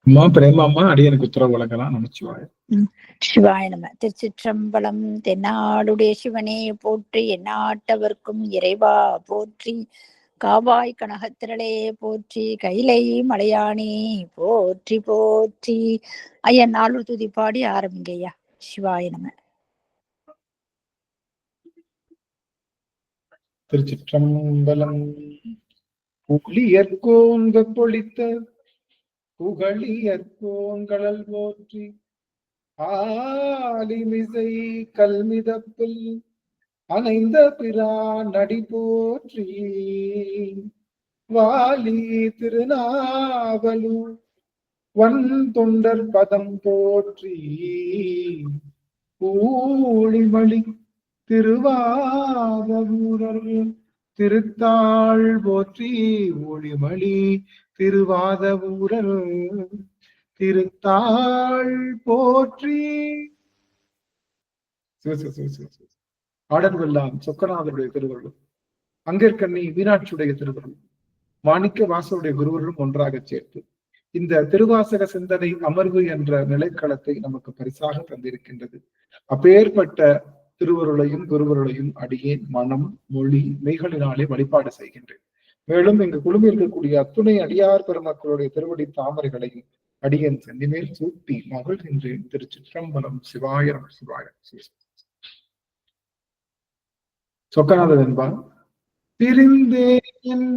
அம்மா பிரேமாம்மா அடியனுக்கு உத்தரவு வழங்கலாம். நமச்சிவாய. சிவாய நம. திருச்சிற்றம்பலம். தென்னாடுடைய சிவனே போற்றி, எந்நாட்டவர்க்கும் இறைவா போற்றி, காவாய் கனகத்திரளே போற்றி, கைலை மலையானே போற்றி போற்றி. ஐயா, 4 துதி பாடி ஆரம்பிங்கய்யா. சிவாய நம. திருச்சிற்றம்பலம். புலியற்கோங்க பொழித்த புகழியற்கோங்கழல் போற்றி, ஆலிமிசை கல்மிதப்பில் அணைந்த பிரான் நடி போற்றி, வாலி திருநாவலூர் வன் தொண்டர் பதம் போற்றி, ஊழிமளி திருவாதூரர் திருத்தாள் போற்றி, ஒளிமளி திருவாதூரர் திருத்தாள் போற்றி. ஆடன்வெல்லாம் சொக்கநாதருடைய திருவருளும், அங்கற்கண்ணி மீனாட்சியுடைய திருவருளும், மாணிக்க வாசருடைய குருவர்களும் ஒன்றாக சேர்த்து இந்த திருவாசக சிந்தனை அமர்வு என்ற நிலைக்களத்தை நமக்கு பரிசாக தந்திருக்கின்றது. அப்பேற்பட்ட திருவருளையும் குருவருளையும் அடியேன் மனம் மொழி மெய்களினாலே வழிபாடு செய்கின்றேன். மேலும் இங்கு குழுமி இருக்கக்கூடிய அத்துணை அடியார் பெருமக்களுடைய திருவடி தாமரைகளையும் அடியேன் சென்னிமேல் சூட்டி மகிழ்கின்றேன். திருச்சிற்றம்பலம். சிவாயம் சிவாயம். சொக்கநாதர் என்பார், பிரிந்தேன்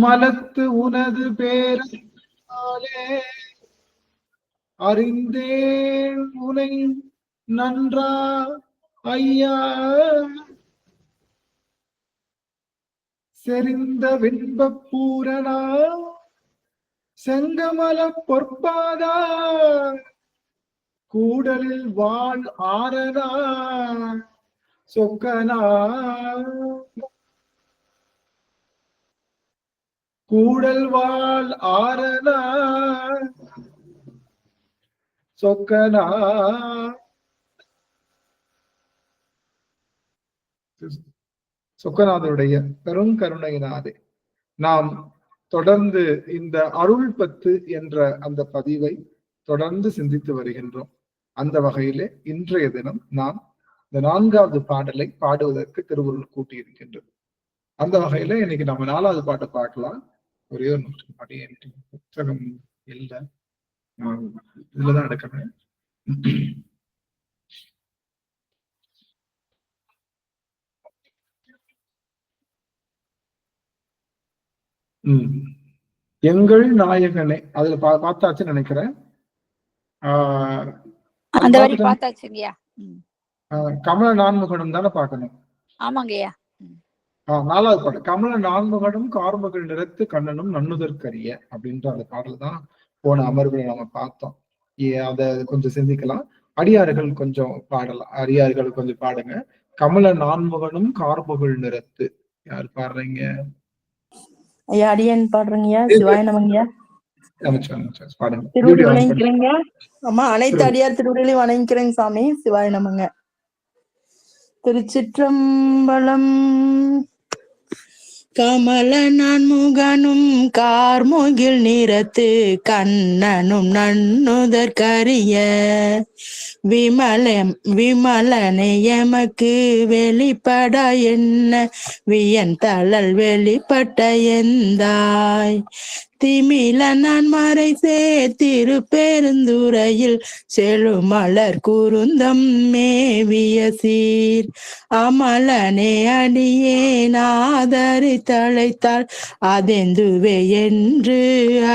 மலத்து உனது பேராலே அறிந்தேன் உனை நன்றா ஐயா, செறிந்த வின்பப் பூரணா செங்கமல பொற்பாதா, கூடலில் வாழ் ஆரனா சொக்கனா, கூடல் வாழ் ஆரனா சொக்கனா. சொக்கநாதருடைய பெரும் கருணையினாலே நாம் தொடர்ந்து இந்த அருள் பத்து என்ற அந்த பதிவை தொடர்ந்து சிந்தித்து வருகின்றோம். அந்த வகையிலே இன்றைய தினம் நாம் இந்த 4வது பாடலை பாடுவதற்கு திருவருள் கூட்டியிருக்கின்றது. அந்த வகையில இன்னைக்கு நம்ம 4வது பாட்டை பாடலாம். ஒரே ஒரு நிமிஷம் பாடி, புத்தகம் இல்லை, இதுலதான் எடுக்கிறேன். எங்கள் நாயகனே அதுல பார்த்தாச்சுன்னு நினைக்கிறேன். கமல நான்முகனும் தானே பார்க்கணும். ஆமாங்கய்யா. 4வது பாட்டு கமல நான்முகனும் கார்மகள் நிறத்து கண்ணனும் நன்னுதற்கரிய அப்படின்ற அந்த பாடல் தான் போன அமர்வுகளை நம்ம பார்த்தோம். அத கொஞ்சம் சிந்திக்கலாம். அடியார்கள் கொஞ்சம் பாடலாம். அடியார்கள் கொஞ்சம் பாடுங்க. கமல நான்முகனும் கார்முகள் நிறத்து யாரு பாடுறீங்க? ஐயா அடியன் பாடுறீங்க. சிவாய நமங்கய்யா. திருவுருளை வணங்கிக்கிறேங்க. ஆமா, அனைத்து அடியார் திருவுருளையும் வணங்கிக்கிறேங்க சாமி. சிவாய நமங்க. திருச்சிற்றம்பலம். கமல நான்முகனும் கார்முகில் நிறத்து கண்ணனும் நன்னுதற்கரிய விமலனை எமக்கு வெளிப்பட என்ன வியன் தளல் வெளிப்பட்ட எந்தாய், திமில நான் மறை சேர்த்திருப்பெருந்துறையில் செழுமலர் குருந்தம் மேவிய சீர், அமலனே அடியே நாதரி தழைத்தாள் அதெந்துவே என்று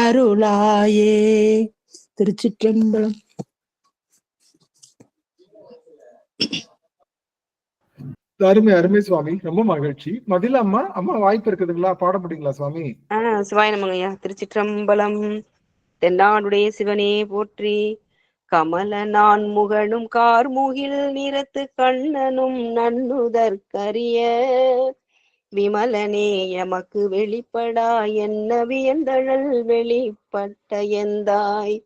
அருளாயே. திருச்சிற்றம்பலம். அருமை அருமை சுவாமி, ரொம்ப மகிழ்ச்சி. மதில அம்மா அம்மா வாய்ப்பு இருக்குதுங்களா? பாட முடியுங்களா சுவாமி? சிவாய நமங்கய்யா. திருச்சிற்றம்பலம். தென்னாடுடைய சிவனே போற்றி, கமல நான் முகனும் கார்முகில் நிறத்து கண்ணனும் நன்னுதற்கரிய விமலனே எமக்கு வெளிப்படா என்ன வியந்தழல் வெளிப்பட்ட எந்தாய்,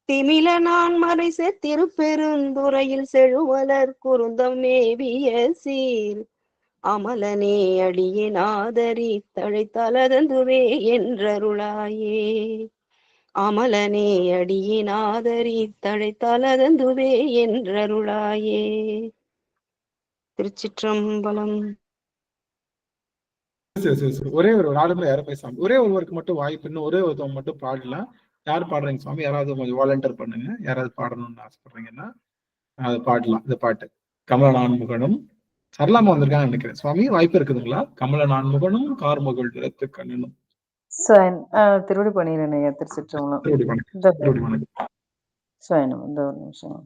திமில நான் மறைச திருப்பெருந்துறையில் செழுமலர் குருந்தம் மேவிய சீர், அமலனே அடியே நாதரி தழைத்தலதந்துவே என்றருளாயே. அமலனே அடியினாதரி தழைத்தலதந்துவே என்றருளாயே. திருச்சிற்றம்பலம். ஒரே ஒரு நாலுமே யாரும் சாமி, ஒரே ஒருவருக்கு மட்டும் வாய்ப்பு, இன்னும் ஒரே ஒருத்தவங்க மட்டும் பாடலாம். யார் பாடுறீங்க சுவாமி? யாராவது கொஞ்சம் வாலண்டியர் பண்ணுங்க. யாராவது பாடணும்னு ஆசைப்படுறீங்கன்னா அது பாடலாம். இந்த பாட்டு கமல நான்முகனும் சரளாமா வந்திருக்காங்க நினைக்கிறேன். சுவாமி வாய்ப்பு இருக்குதுங்களா? கமல நான்முகனும் கார்முகல் நிறத்து கண்ணனும். திருவடி பண்ணிடுறேன் ஐயா. திருச்சிற்றம்பலம். திருவடி வணக்கம். திருவடி வணக்கம். சயனம் இந்த ஒரு நிமிஷம்.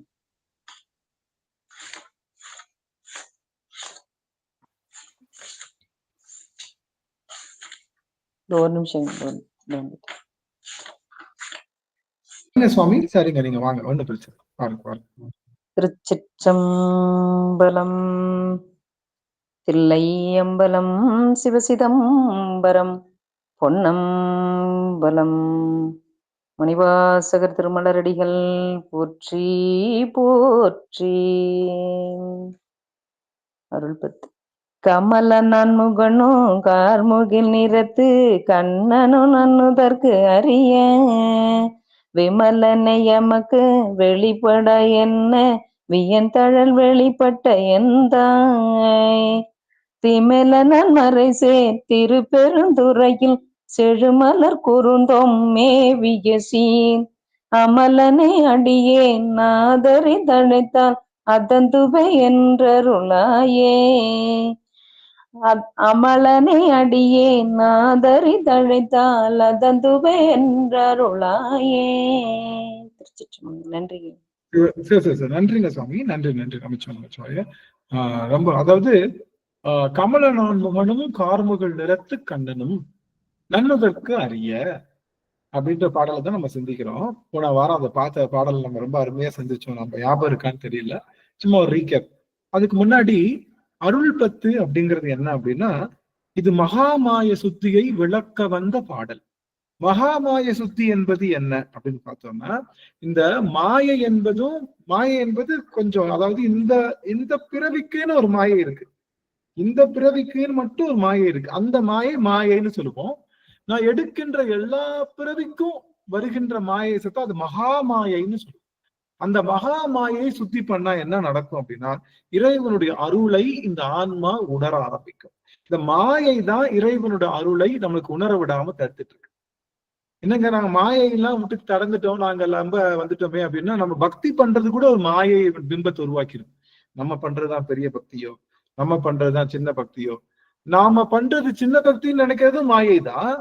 ஒரு நிமிஷம் சுவாமி. சரிங்க, நீங்க வாங்க, ஒன்றும் பிரச்சனை. பாருங்க. திருச்சிற்றம்பலம். தில்லையம்பலம் சிவசிதம்பரம் பொன்னம்பலம் மணிவாசகர் திருமலரடிகள் போற்றி போற்றி. அருள் பத்து. கமல நன்முகனு கார்முகில் நிறத்து கண்ணனு நன்னுதற்கு அறிய விமலனை எமக்கு வெளிப்பட என்ன வியந்தழல் வெளிப்பட்ட எந்தாய் திமிலனன் மறைசே திருப்பெருந்துறையில் செழுமலர் குறுந்தோம் மேவிய சீன் அமலனை அடியே நாதரி தழைத்தால் அதந்துவை என்றருளாயே. அமலனை அடியே நாதரி தழைத்தால் அதந்துவை என்றருளாயே. நன்றி. நன்றிங்க சுவாமி. நன்றி அமைச்சோம். ரொம்ப, அதாவது கமல நான்முகனும் கார்முகல் நிறத்து கண்ணனும் நன்னுதற்கு அறிய அப்படின்ற பாடலை தான் நம்ம சிந்திக்கிறோம். போன வாரம் அதை பார்த்த பாடல் நம்ம ரொம்ப அருமையா சிந்திச்சோம். நம்ம ஞாபகம் இருக்கான்னு தெரியல, சும்மா ஒரு ரீகேப். அதுக்கு முன்னாடி அருள் பத்து அப்படிங்கிறது என்ன அப்படின்னா, இது மகாமாய சுத்தியை விளக்க வந்த பாடல். மகாமாய சுத்தி என்பது என்ன அப்படின்னு பார்த்தோம்னா, இந்த மாயை என்பது கொஞ்சம், அதாவது இந்த பிறவிக்குன்னு ஒரு மாயை இருக்கு, இந்த பிறவிக்குன்னு மட்டும் ஒரு மாயை இருக்கு. அந்த மாயைன்னு சொல்லுவோம். நான் எடுக்கின்ற எல்லா பிறவிக்கும் வருகின்ற மாயை சத்தா அது மகாமாயைன்னு சொல்லுவோம். அந்த மகாமாயை சுத்தி பண்ணா என்ன நடக்கும் அப்படின்னா, இறைவனுடைய அருளை இந்த ஆன்மா உணர ஆரம்பிக்கும். இந்த மாயை தான் இறைவனுடைய அருளை நம்மளுக்கு உணர விடாம தடுத்துட்டு இருக்கு. என்னங்க, நாங்க மாயையெல்லாம் விட்டு கடந்துட்டோம், நாங்க ரொம்ப வந்துட்டோமே அப்படின்னா, நம்ம பக்தி பண்றது கூட ஒரு மாயை பிம்பத்தை உருவாக்கிடும். நம்ம பண்றதுதான் பெரிய பக்தியோ, நம்ம பண்றதுதான் சின்ன பக்தியோ, நாம பண்றது சின்ன பக்தின்னு நினைக்கிறது மாயை தான்,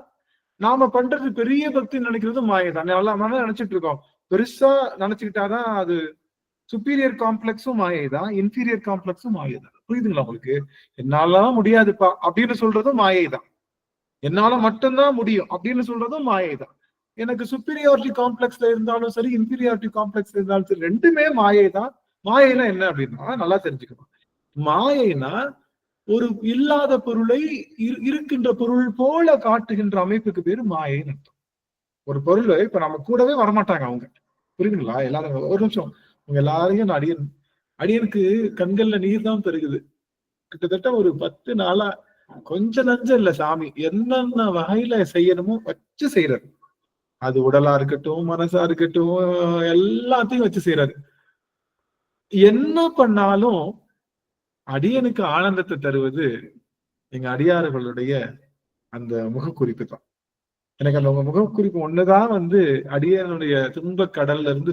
நாம பண்றது பெரிய பக்தின்னு நினைக்கிறது மாயை தான். நல்லா நினைச்சிட்டு இருக்கோம். பெருசா நினைச்சுக்கிட்டாதான் அது சுப்பீரியர் காம்ப்ளெக்ஸும் மாயை தான், இன்ஃபீரியர் காம்ப்ளெக்ஸும் மாயை தான். புரியுதுங்களா உங்களுக்கு? என்னால முடியாதுப்பா அப்படின்னு சொல்றதும் மாயை தான், என்னால மட்டும்தான் முடியும் அப்படின்னு சொல்றதும் மாயை தான். எனக்கு சுப்பீரியாரிட்டி காம்ப்ளெக்ஸ்ல இருந்தாலும் சரி, இன்ஃபீரியாரிட்டி காம்ப்ளெக்ஸ்ல இருந்தாலும் சரி, ரெண்டுமே மாயை தான். மாயைனா என்ன அப்படின்னா, நல்லா தெரிஞ்சுக்கணும். மாயைனா ஒரு இல்லாத பொருளை இருக்கின்ற பொருள் போல காட்டுகின்ற அமைப்புக்கு பேரு மாயைன்னு அர்த்தம். ஒரு பொருள் இப்ப நம்ம கூடவே வரமாட்டாங்க அவங்க, புரியுதுங்களா? எல்லாரும் ஒரு நிமிஷம், உங்க எல்லாரையும் அடியனுக்கு கண்கள்ல நீர் தான் பெருகுது. கிட்டத்தட்ட ஒரு 10 நாளா கொஞ்சம் நஞ்சம் இல்ல, சாமி என்னென்ன வகையில செய்யணுமோ வச்சு செய்யறாரு. அது உடலா இருக்கட்டும், மனசா இருக்கட்டும், எல்லாத்தையும் வச்சு செய்யறாரு. என்ன பண்ணாலும் அடியனுக்கு ஆனந்தத்தை தருவது எங்க அடியார்களுடைய அந்த முகக்குறிப்பு தான். எனக்கு அந்த முகக்குறிப்பு ஒண்ணுதான் அடியனுடைய துன்பக் கடல்ல இருந்து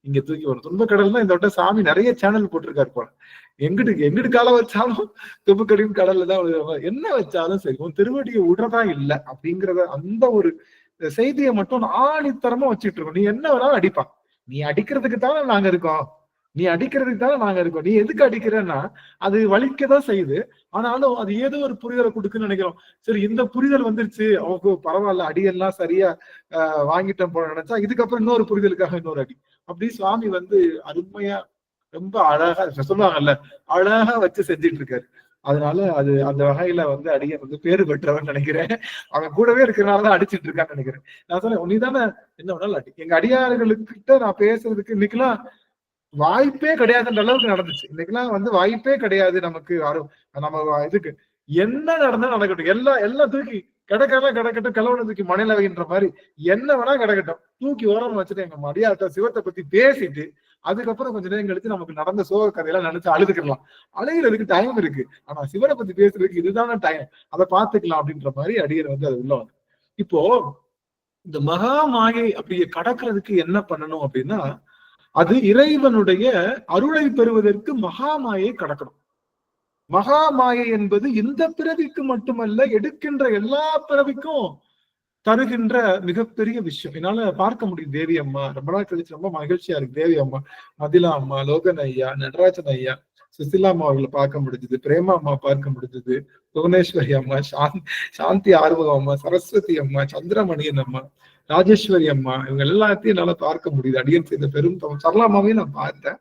இங்க தூக்கி வரும். துன்பக்கடல் தான் இந்த வட்டம் சாமி நிறைய சேனல் போட்டிருக்காரு போல. எங்கிட்டு காலம் வச்சாலும் துன்பக்கடியும் கடல்ல தான் என்ன வச்சாலும் சரி, உன் திருவடியை விடுறதா இல்லை அப்படிங்கிறத அந்த ஒரு செய்தியை மட்டும் ஆணித்தரமா வச்சுட்டு இருக்கோம். நீ என்ன வேணாலும் அடிப்பான், நீ அடிக்கிறதுக்கு தானே நாங்க இருக்கோம், நீ எதுக்கு அடிக்கிறன்னா அது வலிக்கதான் செய்யுது. ஆனாலும் அது ஏதோ ஒரு புரிதலை கொடுக்குன்னு நினைக்கிறோம். சரி, இந்த புரிதல் வந்துருச்சு, அவங்க பரவாயில்ல, அடியெல்லாம் சரியா வாங்கிட்டோம் போல நினைச்சா இதுக்கப்புறம் இன்னொரு புரிதலுக்காக இன்னொரு அடி. அப்படி சுவாமி அருமையா ரொம்ப அழகா சொல்லுவாங்கல்ல, அழகா வச்சு செஞ்சிட்டு இருக்காரு. அதனால அது அந்த வகையில அடிய பேரு பெற்றவன் நினைக்கிறேன். அவன் கூடவே இருக்கிறனாலதான் அடிச்சிட்டு இருக்கான்னு நினைக்கிறேன். நான் சொன்னேன், நீ தானே என்ன வேணாலும் அடி. எங்க அடியார்களுக்கிட்ட நான் பேசுறதுக்கு இன்னைக்கெல்லாம் வாய்ப்பே கிடையாதுன்ற அளவுக்கு நடந்துச்சு. இன்னைக்கெல்லாம் வாய்ப்பே கிடையாது நமக்கு. நம்ம இதுக்கு என்ன நடந்தாலும் நடக்கட்டும், எல்லாம் தூக்கி கிடக்கெல்லாம் கிடக்கட்டும், கலவனத்துக்கு மனையில வைக்கின்ற மாதிரி என்ன வேணா கிடக்கட்டும், தூக்கி ஓரம் வச்சுட்டு எங்க மரியாதை சிவத்தை பத்தி பேசிட்டு அதுக்கப்புறம் கொஞ்ச நேரம் கழிச்சு நமக்கு நடந்த சோக கதையெல்லாம் நினைச்சு அழுதுக்கலாம். அழுகிறதுக்கு டைம் இருக்கு, ஆனா சிவனை பத்தி பேசுறதுக்கு இதுதான டைம், அதை பார்த்துக்கலாம் அப்படின்ற மாதிரி அடியர் வந்து அது உள்ள வந்து. இப்போ இந்த மகா மாயை அப்படியே கடக்கிறதுக்கு என்ன பண்ணணும் அப்படின்னா, அது இறைவனுடைய அருளை பெறுவதற்கு மகா மாயை கடக்கணும். மகா மாயை என்பது இந்த பிறவிக்கு மட்டுமல்ல, எடுக்கின்ற எல்லா பிறவிக்கும் தருகின்ற மிகப்பெரிய விஷயம். என்னால பார்க்க முடியும். தேவி அம்மா ரொம்ப நாள் கழிச்சு ரொம்ப மகிழ்ச்சியா இருக்கு. தேவி அம்மா, மதிலா அம்மா, லோகன் ஐயா, நடராஜன் ஐயா, சுசிலா அம்மா அவர்களை பார்க்க முடிஞ்சது, பிரேமா அம்மா பார்க்க முடிஞ்சது, புவனேஸ்வரி அம்மா, சாந்தி ஆறுமுகம் அம்மா, சரஸ்வதி அம்மா, சந்திரமணியன் அம்மா, ராஜேஸ்வரி அம்மா, இவங்க எல்லாத்தையும் என்னால பார்க்க முடியுது. அடியன் செய்த பெரும் சரளா அம்மாவையும் நான் பார்த்தேன்.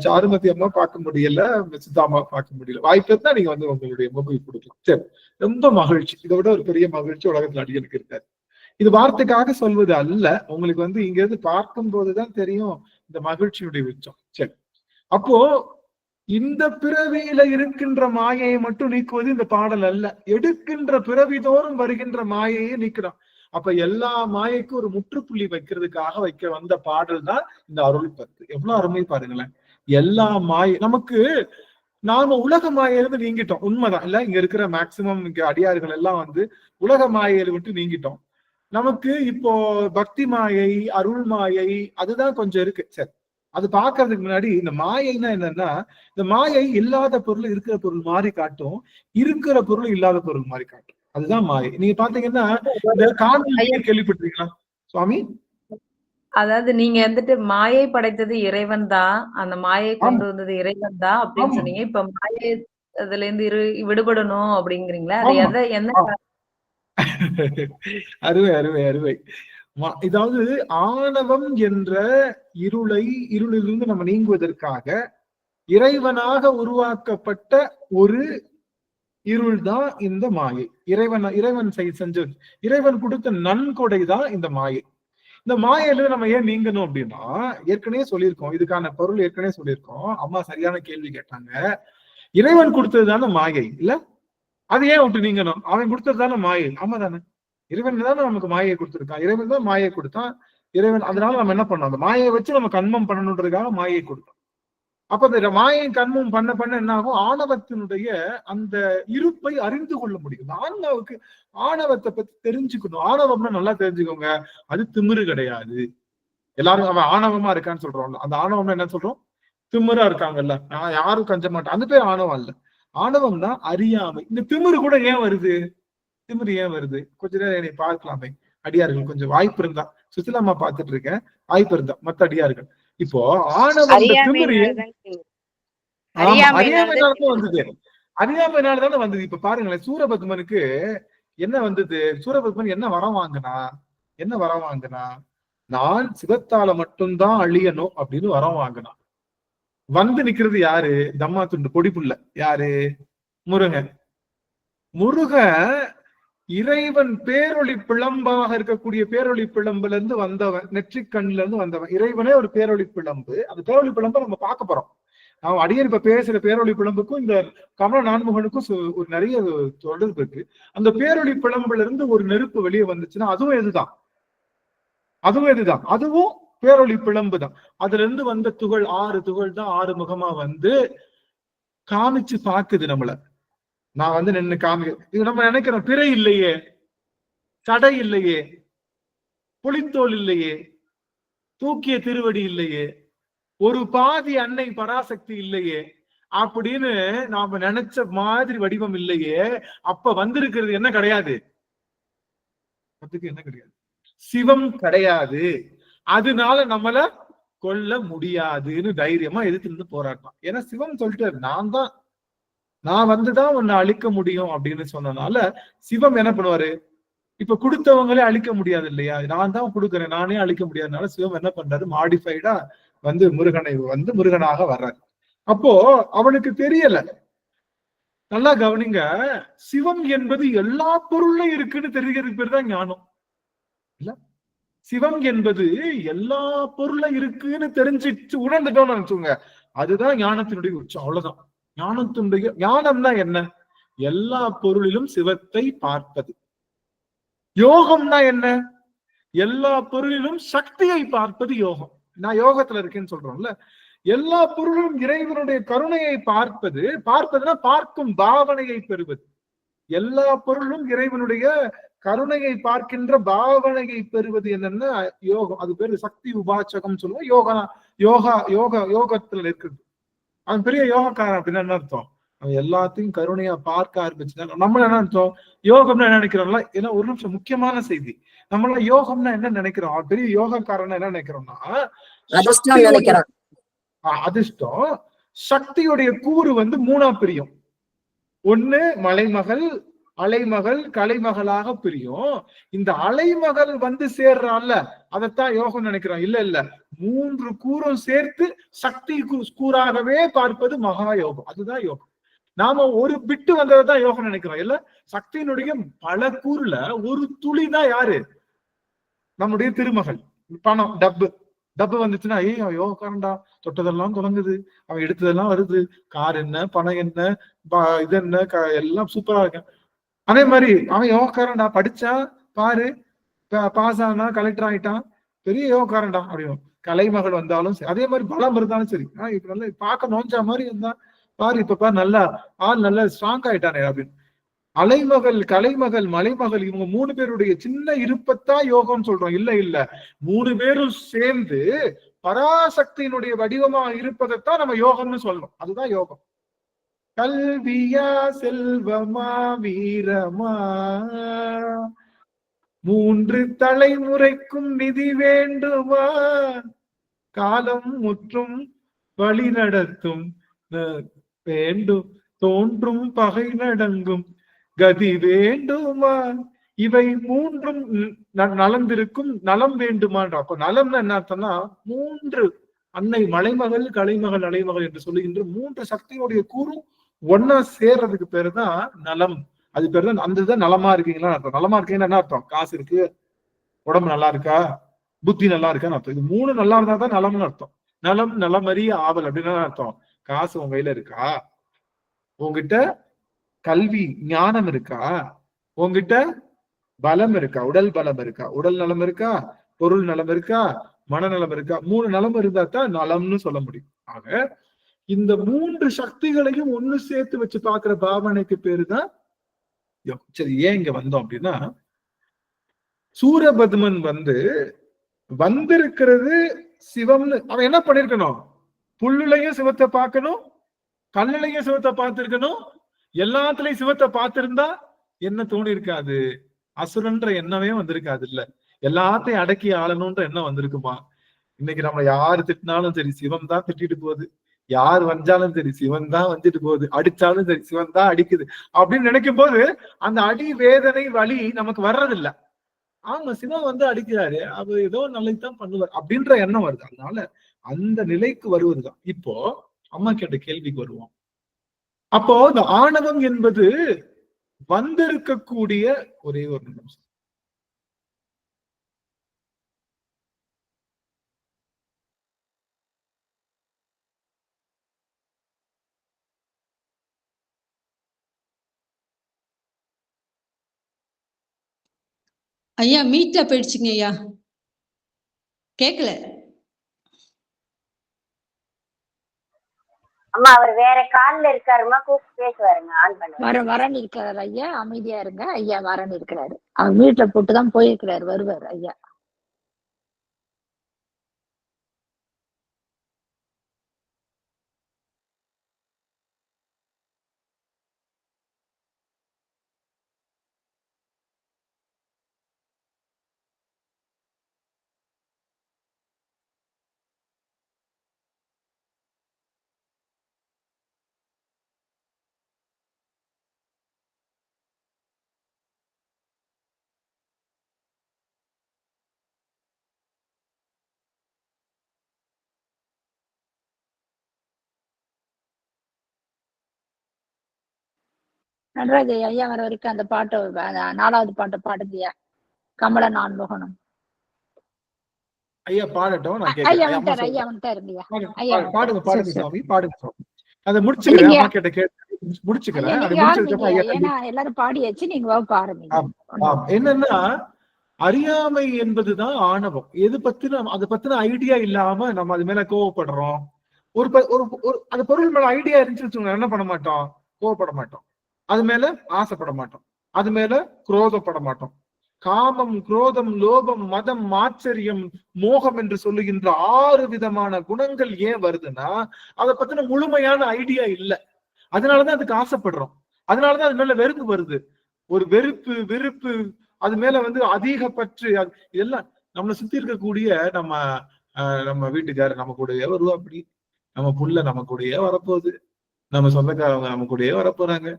சாருமதி அம்மா பார்க்க முடியல, சித்தா அம்மா பார்க்க முடியல. வாய்ப்பு இருந்தா நீங்க வந்து உங்களுடைய மொபைல் கொடுக்கலாம். சரி, ரொம்ப மகிழ்ச்சி. இதை விட ஒரு பெரிய மகிழ்ச்சி உலகத்துல அடியனுக்கு இருக்காது. இது வார்த்தைக்காக சொல்வது அல்ல, உங்களுக்கு வந்து இங்க இருந்து பார்க்கும் போதுதான் தெரியும் இந்த மகிழ்ச்சியுடைய உச்சம். சரி, அப்போ இந்த பிறவியில இருக்கின்ற மாயையை மட்டும் நீக்குவது இந்த பாடல் அல்ல, எடுக்கின்ற பிறவி தோறும் வருகின்ற மாயையை நீக்கிறான். அப்ப எல்லா மாயைக்கும் ஒரு முற்றுப்புள்ளி வைக்கிறதுக்காக வந்த பாடல் தான் இந்த அருள் 10. எவ்வளவு அருமை பாருங்களேன். எல்லா மாயை நமக்கு நாம உலக மாயிலிருந்து நீங்கிட்டோம், உண்மைதான் இல்ல. இங்க இருக்கிற மேக்சிமம் இங்க அடியார்கள் எல்லாம் வந்து உலக மாயையில விட்டு நீங்கிட்டோம். நமக்கு இப்போ பக்தி மாயை, அருள் மாயை அதுதான் கொஞ்சம் இருக்கு. சரி, அது பாக்குறதுக்கு முன்னாடி இந்த மாயைன்னா என்னன்னா, இந்த மாயை இல்லாத பொருள் இருக்கிற பொருள் மாதிரி காட்டும், இருக்கிற பொருள் இல்லாத பொருள் மாதிரி காட்டும். அதுதான் மாயை. நீங்க பாத்தீங்கன்னா இந்த காணொலி கேள்விப்பட்டிருக்கீங்களா சுவாமி? அதாவது நீங்க வந்துட்டு மாயை படைத்தது இறைவன் தான், அந்த மாயை கொண்டு வந்தது இறைவன் தான் அப்படின்னு சொன்னீங்க. இப்ப மாயை அதுல இருந்து விடுபடணும் அப்படிங்கிறீங்களா? அது எதை என்ன? அருமை அருமை அருமை. இதாவது ஆணவம் என்ற இருளிலிருந்து நம்ம நீங்குவதற்காக இறைவனாக உருவாக்கப்பட்ட ஒரு இருள் தான் இந்த மாயை. இறைவன் செஞ்சது, இறைவன் கொடுத்த நன்கொடை தான் இந்த மாயை. இந்த மாயில நம்ம ஏன் நீங்கணும் அப்படின்னா, ஏற்கனவே சொல்லியிருக்கோம், இதுக்கான பொருள் ஏற்கனவே சொல்லியிருக்கோம். அம்மா சரியான கேள்வி கேட்டாங்க. இறைவன் கொடுத்தது தானே மாயை இல்ல, அது ஏன் விட்டு நீங்கணும்? அவன் கொடுத்தது தானே மாயை. ஆமா தானே, இறைவன் தானே நமக்கு மாயை கொடுத்திருக்கான், இறைவன் தான் மாயை கொடுத்தான். இறைவன் அதனால நம்ம என்ன பண்ணோம், அந்த மாயை வச்சு நம்ம கண்மம் பண்ணணுன்றதுக்காக மாயை கொடுத்தோம். அப்ப இந்த மாயை கண்மம் பண்ண என்ன ஆகும், ஆணவத்தினுடைய அந்த இருப்பை அறிந்து கொள்ள முடியும். ஆன்மாவுக்கு ஆணவத்தை பத்தி தெரிஞ்சுக்கணும். ஆணவம்னா நல்லா தெரிஞ்சுக்கோங்க, அது திமிரு கிடையாது. எல்லாரும் அவன் ஆணவமா இருக்கான்னு சொல்றோம்ல, அந்த ஆணவம்னா என்ன சொல்றோம், திமிரா இருக்காங்கல்ல, நான் யாரும் கஞ்ச மாட்டேன், அந்த பேர் ஆணவம் இல்ல. ஆணவம்னா அறியாமை. இந்த திமிரு கூட ஏன் வருது, திமிரு ஏன் வருது? கொஞ்ச நேரம் என்னை பார்க்கலாமே அடியார்கள், கொஞ்சம் வாய்ப்பு இருந்தா. சுசிலாமா பார்த்துட்டு இருக்கேன், வாய்ப்பு இருந்தா மத்த அடியார்கள். இப்போ ஆணவம் திமிரு அறியாமைனாலதான் வந்தது, அறியாமைனாலதானே வந்தது. இப்ப பாருங்களேன், சூரபத்மனுக்கு என்ன வந்தது? சூரபத்மன் என்ன வரம் வாங்கினா, நான் சிவத்தால மட்டும்தான் அழியணும் அப்படின்னு வரம் வாங்கினான். வந்து நிக்கிறது யாரு? தம்மா துண்டு பொடிப்புள்ள யாரு? முருகன். இறைவன் பேரொளி பிளம்பாக இருக்கக்கூடிய பேரொளி பிளம்புல இருந்து வந்தவன், நெற்றிக்கண்ணுல இருந்து வந்தவன். இறைவனே ஒரு பேரொளி பிளம்பு. அந்த பேரொளி பிளம்ப நம்ம பார்க்க போறோம். நான் அடியன் இப்ப பேசுற பேரொளி பிளம்புக்கும் இந்த கமல நான்முகனுக்கும் ஒரு நிறைய தொடர்பு இருக்கு. அந்த பேரொளி பிளம்புல இருந்து ஒரு நெருப்பு வெளியே வந்துச்சுன்னா அதுவும் எதுதான், அதுவும் பேரொளி பிளம்பு தான். அதுல இருந்து வந்த துகள் 6 துகள் தான் 6 முகமா வந்து காமிச்சு பாக்குது நம்மள. நான் வந்து நின்று இது நம்ம நினைக்கிறோம், பிறை இல்லையே, தடை இல்லையே, புலித்தோல் இல்லையே, தூக்கிய திருவடி இல்லையே, ஒரு பாதி அன்னை பராசக்தி இல்லையே அப்படின்னு நாம நினைச்ச மாதிரி வடிவம் இல்லையே. அப்ப வந்திருக்கிறது என்ன கிடையாது, என்ன கிடையாது, சிவம் கிடையாது. அதனால நம்மள கொல்ல முடியாதுன்னு தைரியமா எதிர்த்து இருந்து போராடலாம். ஏன்னா சிவம் சொல்லிட்டு நான் வந்துதான் உன்னை அழிக்க முடியும் அப்படின்னு சொன்னனால சிவம் என்ன பண்ணுவாரு, இப்ப கொடுத்தவங்களே அழிக்க முடியாது இல்லையா, நான் தான் கொடுக்குறேன், நானே அழிக்க முடியாதனால சிவம் என்ன பண்றாரு, மாடிஃபைடா வந்து முருகனாக வர்றாரு. அப்போ அவனுக்கு தெரியல. நல்லா கவனிங்க, சிவம் என்பது எல்லா பொருளும் இருக்குன்னு தெரிகிறதுக்கு பேர் தான் ஞானம் இல்ல. சிவம் என்பது எல்லா பொருளும் இருக்குன்னு தெரிஞ்சிட்டு உணர்ந்துட்டோம்னு நினைச்சுங்க, அதுதான் ஞானத்தினுடைய உச்சம். அவ்வளவுதான் ஞானம்னா என்ன, எல்லா பொருளிலும் சிவத்தை பார்ப்பது. யோகம்னா என்ன? எல்லா பொருளிலும் சக்தியை பார்ப்பது யோகம். நான் யோகத்துல இருக்கேன்னு சொல்றோம்ல, எல்லா பொருளும் இறைவனுடைய கருணையை பார்ப்பதுன்னா பார்க்கும் பாவனையை பெறுவது. எல்லா பொருளும் இறைவனுடைய கருணையை பார்க்கின்ற பாவனையை பெறுவது என்னன்னா யோகம். அது பேரு சக்தி உபாசகம் சொல்லுவோம். யோகத்துல இருக்குது. அவன் பெரிய யோகக்காரன் அப்படின்னு என்ன அர்த்தம்? அவன் எல்லாத்தையும் கருணையா பார்க்க ஆரம்பிச்சுன்னா நம்ம என்ன அர்த்தம்? யோகம்னா என்ன நினைக்கிறோம்ல? ஏன்னா ஒரு நிமிஷம், முக்கியமான செய்தி. நம்மள யோகம்னா என்ன நினைக்கிறோம்? அவன் பெரிய யோகக்காரன் என்ன நினைக்கிறோம்னா அதிர்ஷ்டம். சக்தியுடைய கூறு வந்து 3ஆ பிரியும். ஒண்ணு மலைமகள், அலைமகள், கலைமகளாக பிரியும். இந்த அலைமகள் வந்து சேர்றான்ல, அதைத்தான் யோகம் நினைக்கிறோம். இல்ல 3 கூறும் சேர்த்து சக்தி கூறாகவே பார்ப்பது மகா யோகம். அதுதான் யோகம். நாம ஒரு பிட்டு வந்ததான் யோகம் நினைக்கிறோம். இல்ல, சக்தியினுடைய பல கூறுல ஒரு துளிதான் யாரு? நம்முடைய திருமகள். பணம், டப்பு வந்துச்சுன்னா ஐயோ யோகக்காரன்டா, தொட்டதெல்லாம் தொடங்குது, அவன் எடுத்ததெல்லாம் வருது, கார் என்ன, பணம் என்ன, இது என்ன, எல்லாம் சூப்பரா இருக்கு. அதே மாதிரி அவன் யோகக்காரன்டா, படிச்சா பாரு, பாஸ் ஆனா கலெக்டர் ஆயிட்டான், பெரிய யோகக்காரன்டா அப்படின்னு. கலைமகள் வந்தாலும் சரி, அதே மாதிரி பலம் இருந்தாலும் சரி, இப்ப நல்லா பார்க்க நோஞ்சா மாதிரி இருந்தா பாரு, இப்ப நல்லா நல்லா ஸ்ட்ராங் ஆயிட்டானே அப்படின்னு. அலைமகள், கலைமகள், மலைமகள், இவங்க 3 பேருடைய சின்ன இருப்பத்தான் யோகம் சொல்றோம். இல்ல 3 பேரும் சேர்ந்து பராசக்தியினுடைய வடிவமா இருப்பதைத்தான் நம்ம யோகம்னு சொல்றோம். அதுதான் யோகம். கல்வியா செல்வமா வீரமா 3 தலைமுறைக்கும் நிதி வேண்டுமா, காலம் முற்றும் வழி நடத்தும் வேண்டும், தோன்றும் பகை நடங்கும் கதி வேண்டுமா, இவை 3ம் நலந்திருக்கும் நலம் வேண்டுமான்ற. அப்ப நலம்னா என்ன அர்த்தம்னா 3 அன்னை மலைமகள், கலைமகள், அலைமகள் என்று சொல்லுகின்ற 3 சக்தியுடைய கூறும் ஒன்னா சேர்றதுக்கு பேரு தான் நலம். அது பேரு தான், அந்த இதுதான் நலமா இருக்கீங்களா அர்த்தம். நலமா இருக்கீங்கன்னா என்ன அர்த்தம்? காசு இருக்கு, உடம்பு நல்லா இருக்கா, புத்தி நல்லா இருக்கான்னு அர்த்தம். இது 3 நல்லா இருந்தா தான் நலம்னு அர்த்தம். நலம் நலமறிய ஆவல் அப்படின்னு அர்த்தம். காசு உங்க கையில இருக்கா, உங்ககிட்ட கல்வி ஞானம் இருக்கா, உங்ககிட்ட பலம் இருக்கா, உடல் பலம் இருக்கா, உடல் நலம் இருக்கா, பொருள் நலம் இருக்கா, மனநலம் இருக்கா, 3 நலம் இருந்தா தான் நலம்னு சொல்ல முடியும். ஆக இந்த 3 சக்திகளையும் ஒண்ணு சேர்த்து வச்சு பாக்குற பாவனைக்கு பேரு தான் யோகம். சரி, ஏன் இங்க வந்தோம் அப்படின்னா, சூரபத்மன் வந்திருக்கிறது சிவம்னு. அவன் என்ன பண்ணிருக்கணும்? புல்லுலையும் சிவத்தை பார்க்கணும், கல்லுலையும் சிவத்தை பார்த்திருக்கணும், எல்லாத்துலயும் சிவத்தை பார்த்திருந்தா என்ன தோணி இருக்காது? அசுரன்ற எண்ணமே வந்திருக்காது. இல்ல, எல்லாத்தையும் அடக்கி ஆளணும்ன்ற எண்ணம் வந்திருக்குமா? இன்னைக்கு நம்ம யாரு திட்டினாலும் சரி சிவம் தான் திட்டிட்டு போகுது, யார் வந்தாலும் சரி சிவன் தான் வந்துட்டு போகுது, அடிச்சாலும் சரி சிவன் தான் அடிக்குது அப்படின்னு நினைக்கும் போது அந்த அடி வேதனை வலி நமக்கு வர்றதில்ல. ஆமா, சிவன் வந்து அடிக்கிறாரு, அவர் ஏதோ நல்லதுதான் பண்ணுவார் அப்படின்ற எண்ணம் வருது. அதனால அந்த நிலைக்கு வருவதுதான். இப்போ அம்மா கேட்ட கேள்விக்கு வருவோம். அப்போ இந்த ஆணவம் என்பது வந்திருக்கக்கூடிய ஒரே ஒரு நிமிஷம். ஐயா மீட்ல போயிடுச்சுங்க ஐயா, கேக்கல. அம்மா அவர் வேற கால்ல இருக்காருமா, கூப்பிட்டு பேசுவாருங்க, ஆன் பண்ணுங்க. வரன்னு இருக்கிறாரு ஐயா, அமைதியா இருங்க ஐயா. வரன்னு இருக்கிறாரு, அவர் வீட்டுல போட்டுதான் போயிருக்கிறாரு, வருவார் ஐயா. நடராஜ ஐயா வர வரைக்கும் அந்த பாட்டை, 4வது பாட்டை பாடுங்கய்யா. கமல நான் மோகனம் ஐயா பாடட்டும், நான் ஐயா கேட்கிறேன். வந்துட்டாரு ஐயா, வந்துட்டாருங்கய்யா. பாடுங்க சுவாமி, பாடுங்க சுவாமி. அதை முடிச்சுக்கிறேன். அம்மா கேட்ட கேள்வி முடிச்சுக்கிறேன். ஐயா அது நீங்க முடிச்சதுக்கு ஆரம்பிங்க. அப்புறம் ஐயா ஏன்னா எல்லாரும் பாடியாச்சு, நீங்க வகுப்பு ஆரம்பிங்க. ஆம். என்னன்னா அறியாமை என்பதுதான் ஆணவம். எது பத்தின அதை பத்தின ஐடியா இல்லாம நம்ம அது மேல கோவப்படுறோம். ஒரு அந்த பொருள் மேல ஐடியா இருந்துச்சு என்ன பண்ண மாட்டோம், கோவப்பட மாட்டோம். அது மேல ஆசைப்பட மாட்டோம். அது மேல குரோதப்பட மாட்டோம். காமம், குரோதம், லோபம், மதம், ஆச்சரியம், மோகம் என்று சொல்லுகின்ற 6 விதமான குணங்கள் ஏன் வருதுன்னா அதை பத்தின முழுமையான ஐடியா இல்லை. அதனாலதான் அதுக்கு ஆசைப்படுறோம். அதனாலதான் அது மேல வெறுப்பு வருது. ஒரு வெறுப்பு, விருப்பு, அது மேல அதிக பற்று, இதெல்லாம் நம்மளை சுத்தி இருக்கக்கூடிய நம்ம வீட்டுக்காரர் நம்ம கூடயே வருவா, அப்படி நம்ம புள்ள நம்ம கூடயே வரப்போகுது, நம்ம சொந்தக்காரவங்க நம்ம கூடயே வரப்போறாங்க,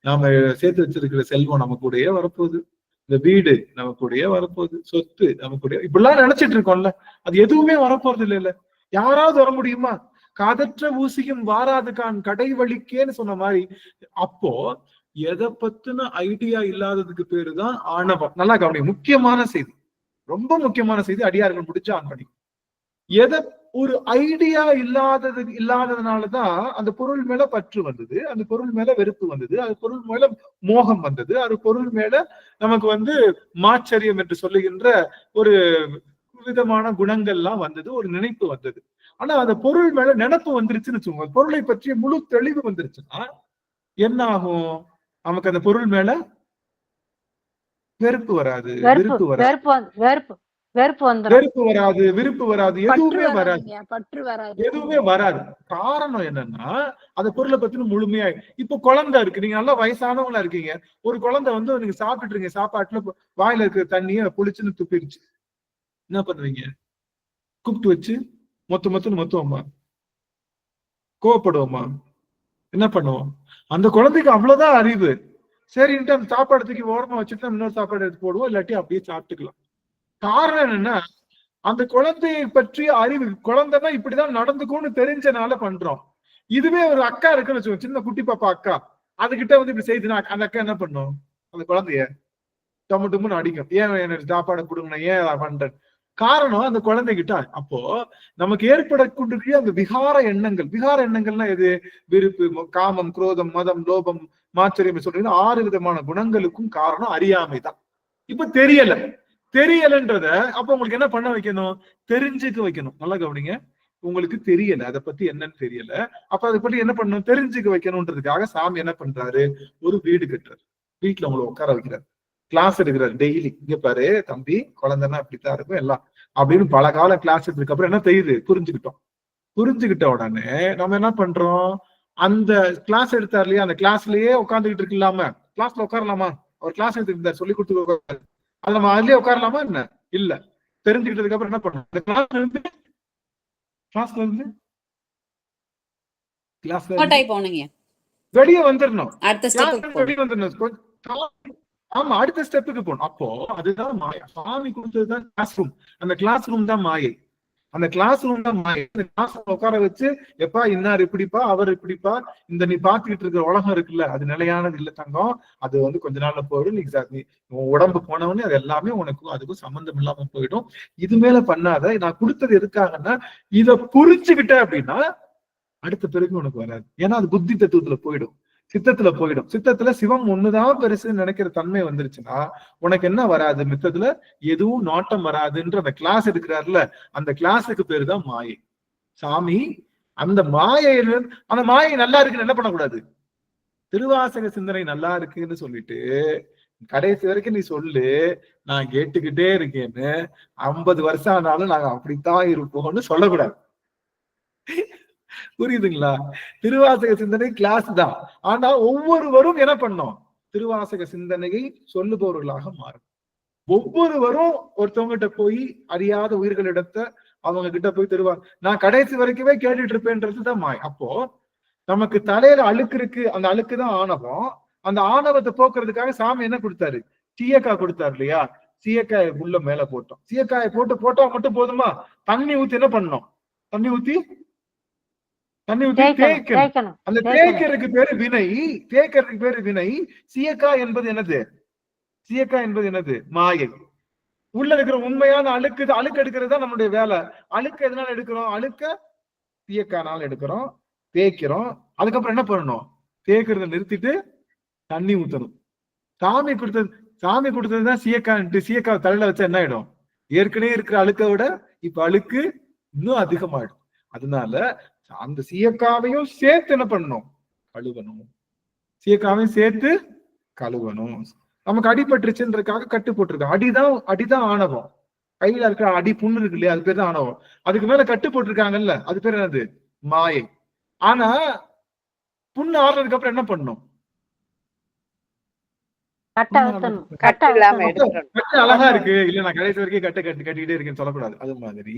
நாம சேர்த்து வச்சிருக்கிற செல்வம் நம்ம கூடயே வரப்போகுது, இந்த வீடு நம்ம கூடயே வரப்போகுது, சொத்து நம்ம கூடயே, இப்படிலாம் நினைச்சிட்டு இருக்கோம்ல. அது எதுவுமே வரப்போறது இல்ல. யாராவது வர முடியுமா? காதற்ற ஊசியும் வாராது கான் கடை வலிக்கேன்னு சொன்ன மாதிரி. அப்போ எதை பத்தின ஐடியா இல்லாததுக்கு பேருதான் ஆணவம். நல்லா கவனி, முக்கியமான செய்தி, ரொம்ப முக்கியமான செய்தி. அடியார்கள் முடிச்சு ஆன் பண்ணி, எதை ஒரு ஐடியா இல்லாததுனாலதான் அந்த பொருள் மேல பற்று வந்தது, அந்த பொருள் மேல வெறுப்பு வந்தது, அது பொருள் மேல மோகம் வந்தது, அது பொருள் மேல நமக்கு மாச்சரியம் என்று சொல்லுகின்ற ஒரு விதமான குணங்கள்லாம் வந்தது, ஒரு நினைப்பு வந்தது. ஆனா அந்த பொருள் மேல நினைப்பு வந்துருச்சுன்னு வச்சுக்கோங்க, பொருளை பற்றிய முழு தெளிவு வந்துருச்சுன்னா என்ன ஆகும்? நமக்கு அந்த பொருள் மேல வெறுப்பு வராது, விருப்பு வராது, விருப்பு வராது, எதுவுமே வராது, பற்று வராது, எதுவுமே வராது. காரணம் என்னன்னா அந்த பொருளை பத்தின முழுமையா. இப்ப குழந்தை இருக்கு, நீங்க நல்லா வயசானவங்களா இருக்கீங்க, ஒரு குழந்தை நீங்க சாப்பிட்டுட்டு இருக்கீங்க, சாப்பாட்டுல வாயில இருக்கிற தண்ணிய புளிச்சுன்னு துப்பிடுச்சு, என்ன பண்ணுவீங்க? கூப்பிட்டு வச்சு மொத்தமா கோவப்படுவோமா? என்ன பண்ணுவோம்? அந்த குழந்தைக்கு அவ்வளவுதான் அறிவு. சரின்ட்டு அந்த சாப்பாடு தூக்கி ஓரமா வச்சுட்டு இன்னொரு சாப்பாடு எடுத்து போடுவோம், இல்லாட்டி அப்படியே சாப்பிட்டுக்கலாம். காரணம் என்னன்னா அந்த குழந்தையை பற்றிய அறிவு, குழந்தைன்னா இப்படிதான் நடந்துக்கும்னு தெரிஞ்சனால பண்றோம். இதுவே ஒரு அக்கா இருக்குன்னு வச்சுக்கோங்க, சின்ன குட்டி பாப்பா அக்கா, அதுகிட்ட இப்படி செய்துனா அந்த அக்கா என்ன பண்ணும்? அந்த குழந்தைய டம்முன்னு அடிக்கும். ஏன் எனக்கு சாப்பாடு கொடுங்க, ஏன் பண்றேன்? காரணம் அந்த குழந்தைகிட்ட. அப்போ நமக்கு ஏற்படக்கூடிய அந்த விகார எண்ணங்கள்னா எது? விருப்பு, காமம், குரோதம், மதம், லோபம், மாச்சரியம் சொல்றது 6 விதமான குணங்களுக்கும் காரணம் அறியாமை தான். இப்ப தெரியலன்றத அப்ப உங்களுக்கு என்ன பண்ண வைக்கணும்? தெரிஞ்சுக்க வைக்கணும். நல்லா கவனிங்க, உங்களுக்கு தெரியல, அதை பத்தி என்னன்னு தெரியல, அப்ப அதை பத்தி என்ன பண்ணணும்? தெரிஞ்சுக்க வைக்கணும்ன்றதுக்காக சாமி என்ன பண்றாரு? ஒரு வீடு கட்டுறாரு, வீட்டுல உங்களை உட்கார வைக்கிறாரு, கிளாஸ் எடுக்கிறாரு டெய்லி. இங்க பாரு தம்பி, குழந்தைன்னா இப்படித்தான் இருக்கும் எல்லாம் அப்படின்னு பல கால கிளாஸ் எடுத்ததுக்கு அப்புறம் என்ன தெரியுது? புரிஞ்சுக்கிட்ட உடனே நம்ம என்ன பண்றோம்? அந்த கிளாஸ் எடுத்தார் இல்லையா, அந்த கிளாஸ்லயே உட்காந்துக்கிட்டு இருக்கலாமா? கிளாஸ்ல உட்காரலாமா? அவர் கிளாஸ் எடுத்துக்கிட்டார், சொல்லி கொடுத்து அது நம்ம அதுலயே உட்காரலாமா? என்ன இல்ல. தெரிஞ்சுக்கிட்டதுக்கு அப்புறம் என்ன பண்ணணும்? அந்த கிளாஸ்ல இருந்து வெளியே வந்துடணும், வெளியே வந்துடணும். ஆமா, அடுத்த ஸ்டெப்புக்கு போகணும். அப்போ அதுதான் மாயை. சாமி கொடுத்ததுதான் கிளாஸ் ரூம். அந்த கிளாஸ் ரூம் தான் மாயை. அந்த கிளாஸ் ரூம் தான் மாயை. அந்த கிளாஸ் ரூம் உட்கார வச்சு, எப்பா இன்னார் இப்படிப்பா, அவர் இப்படிப்பா, இந்த நீ பாத்துக்கிட்டு இருக்கிற உலகம் இருக்குல்ல, அது நிலையானது இல்ல தங்கம், அது கொஞ்ச நாள்ல போயிடும், நீ உடம்பு போனவொடனே அது எல்லாமே உனக்கும் அதுக்கும் சம்பந்தம் இல்லாம போயிடும். இது மேல பண்ணாத. நான் கொடுத்தது எதுக்காகன்னா, இத புரிஞ்சுக்கிட்ட அப்படின்னா அடுத்த பிறகு உனக்கு வராது. ஏன்னா அது புத்தி தத்துவத்துல போயிடும், சித்தத்துல போயிடும். சித்தத்துல சிவம் ஒண்ணுதான் பெருசுன்னு நினைக்கிற தன்மை வந்துருச்சுன்னா உனக்கு என்ன வராது? மித்தத்துல எதுவும் நாட்டம் வராதுன்ற அந்த கிளாஸ் எடுக்கிறாருல, அந்த கிளாஸுக்கு பேரு தான் மாயை. சாமி அந்த மாயை நல்லா இருக்குன்னு என்ன பண்ணக்கூடாது? திருவாசக சிந்தனை நல்லா இருக்குன்னு சொல்லிட்டு கடைசி வரைக்கும் நீ சொல்லு, நான் கேட்டுக்கிட்டே இருக்கேன்னு, 50 வருஷம் ஆனாலும் நாங்க அப்படித்தான் இருப்போம்னு சொல்லக்கூடாது. புரியுதுங்களா? திருவாசக சிந்தனை கிளாஸ் தான். ஆனா ஒவ்வொருவரும் என்ன பண்ணோம்? திருவாசக சிந்தனையை சொல்லுபவர்களாக மாறும். ஒவ்வொருவரும் ஒருத்தவங்கிட்ட போய், அறியாத உயிர்களிடத்த அவங்க கிட்ட போய் நான் கடைசி வரைக்குமே கேட்டுட்டு இருப்பேன்றதுதான் மாய். அப்போ நமக்கு தலையில அழுக்கு இருக்கு, அந்த அழுக்கு தான் ஆணவம். அந்த ஆணவத்தை போக்குறதுக்காக சாமி என்ன கொடுத்தாரு? சீயக்காய் கொடுத்தாரு இல்லையா? சீயக்காயை உள்ள மேல போட்டோம். சீயக்காயை போட்டா மட்டும் போதுமா? தண்ணி ஊத்தி என்ன பண்ணணும்? தண்ணி ஊத்தி தேய்க்கணும். அந்த தேய்க்கிறதுக்கு பேரு வினை. தேய்க்கிறதுக்கு பேரு வினை. சீயக்காய் என்பது என்னது? மாயை. உள்ள இருக்கிற உண்மையான அழுக்கு எடுக்கிறது தான் நம்மளுடைய வேலை. அழுக்கு எதனால எடுக்கிறோம்? அழுக்க சீயக்காய்னால எடுக்கிறோம், தேய்க்கிறோம். அதுக்கப்புறம் என்ன பண்ணணும்? தேய்க்கிறத நிறுத்திட்டு தண்ணி ஊத்தணும். சாமி கொடுத்ததுதான் சீயக்கான்ட்டு சீயக்காவை தலையில வச்சா என்ன ஆயிடும்? ஏற்கனவே இருக்கிற அழுக்க விட இப்ப அழுக்கு இன்னும் அதிகமாயிடும். அதனால அந்த சீயக்காவையும் சேர்த்து என்ன பண்ணணும்? கழுவணும். சீயக்காவையும் சேர்த்து கழுவணும். நமக்கு அடிபட்டுருச்சுன்றதுக்காக கட்டு போட்டிருக்காங்க. அடிதான் ஆணவம். கையில இருக்கிற அடி புண்ணு இருக்கு இல்லையா, அது பேர் தான் ஆணவம். அதுக்கு மேல கட்டு போட்டிருக்காங்கல்ல, அது பேர் என்னது? மாயை. ஆனா புண்ணு ஆறுறதுக்கு அப்புறம் என்ன பண்ணணும்? கட்டு அழகா இருக்கு இல்ல, நான் கடைசி வரைக்கும் கட்டிக்கிட்டே இருக்கேன்னு சொல்லக்கூடாது. அது மாதிரி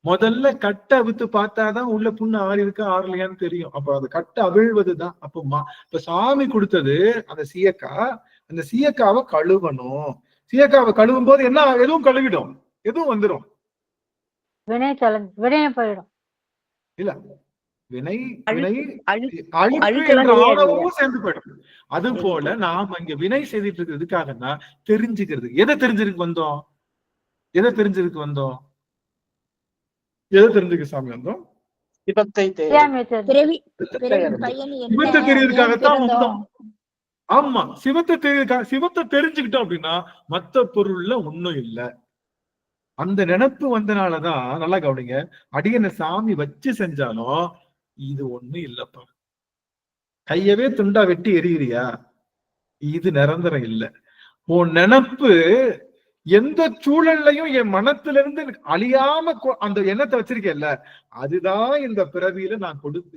முதல்ல கட்டை அவித்து பார்த்தாதான் உள்ள புண்ணு ஆறி இருக்கா ஆறலையான்னு தெரியும். அப்ப அது கட்டை அவிழ்வதுதான். இப்ப சாமி கொடுத்தது அந்த சீயக்கா. அந்த சீயக்காவை கழுவணும். சீயக்காவை கழுவும் போது என்ன? எதுவும் கழுவிடும், எதுவும் வந்துடும். வினை போயிடும். இல்ல, வினை அழுக்கு என்ற ஆணவமும் சேர்ந்து போயிடும். அது போல நாம இங்க வினை செய்துட்டு இருக்கிறதுக்காகனா தெரிஞ்சுக்கிறது. எதை தெரிஞ்சிருக்கு வந்தோம்? எதை தெரிஞ்சுக்க சாமி வந்தோம்? சிவத்தை தெரியறதுக்காகத்தான் வந்தோம். ஆமா, சிவத்தை தெரிஞ்சுக்கிட்டோம் அப்படின்னா மத்த பொருள்ல ஒண்ணும் இல்ல. அந்த நினைப்பு வந்தனாலதான், நல்லா கவனிங்க, அடியனை சாமி வச்சு செஞ்சாலும் இது ஒண்ணும் இல்லப்பா. கையவே துண்டா வெட்டி எரியிறியா? இது நிரந்தரம் இல்ல. உன் நினப்பு எந்த சூழல்லையும் என் மனத்துல இருந்து அழியாம அந்த எண்ணத்தை வச்சிருக்கேல்ல, அதுதான் இந்த பிறவியில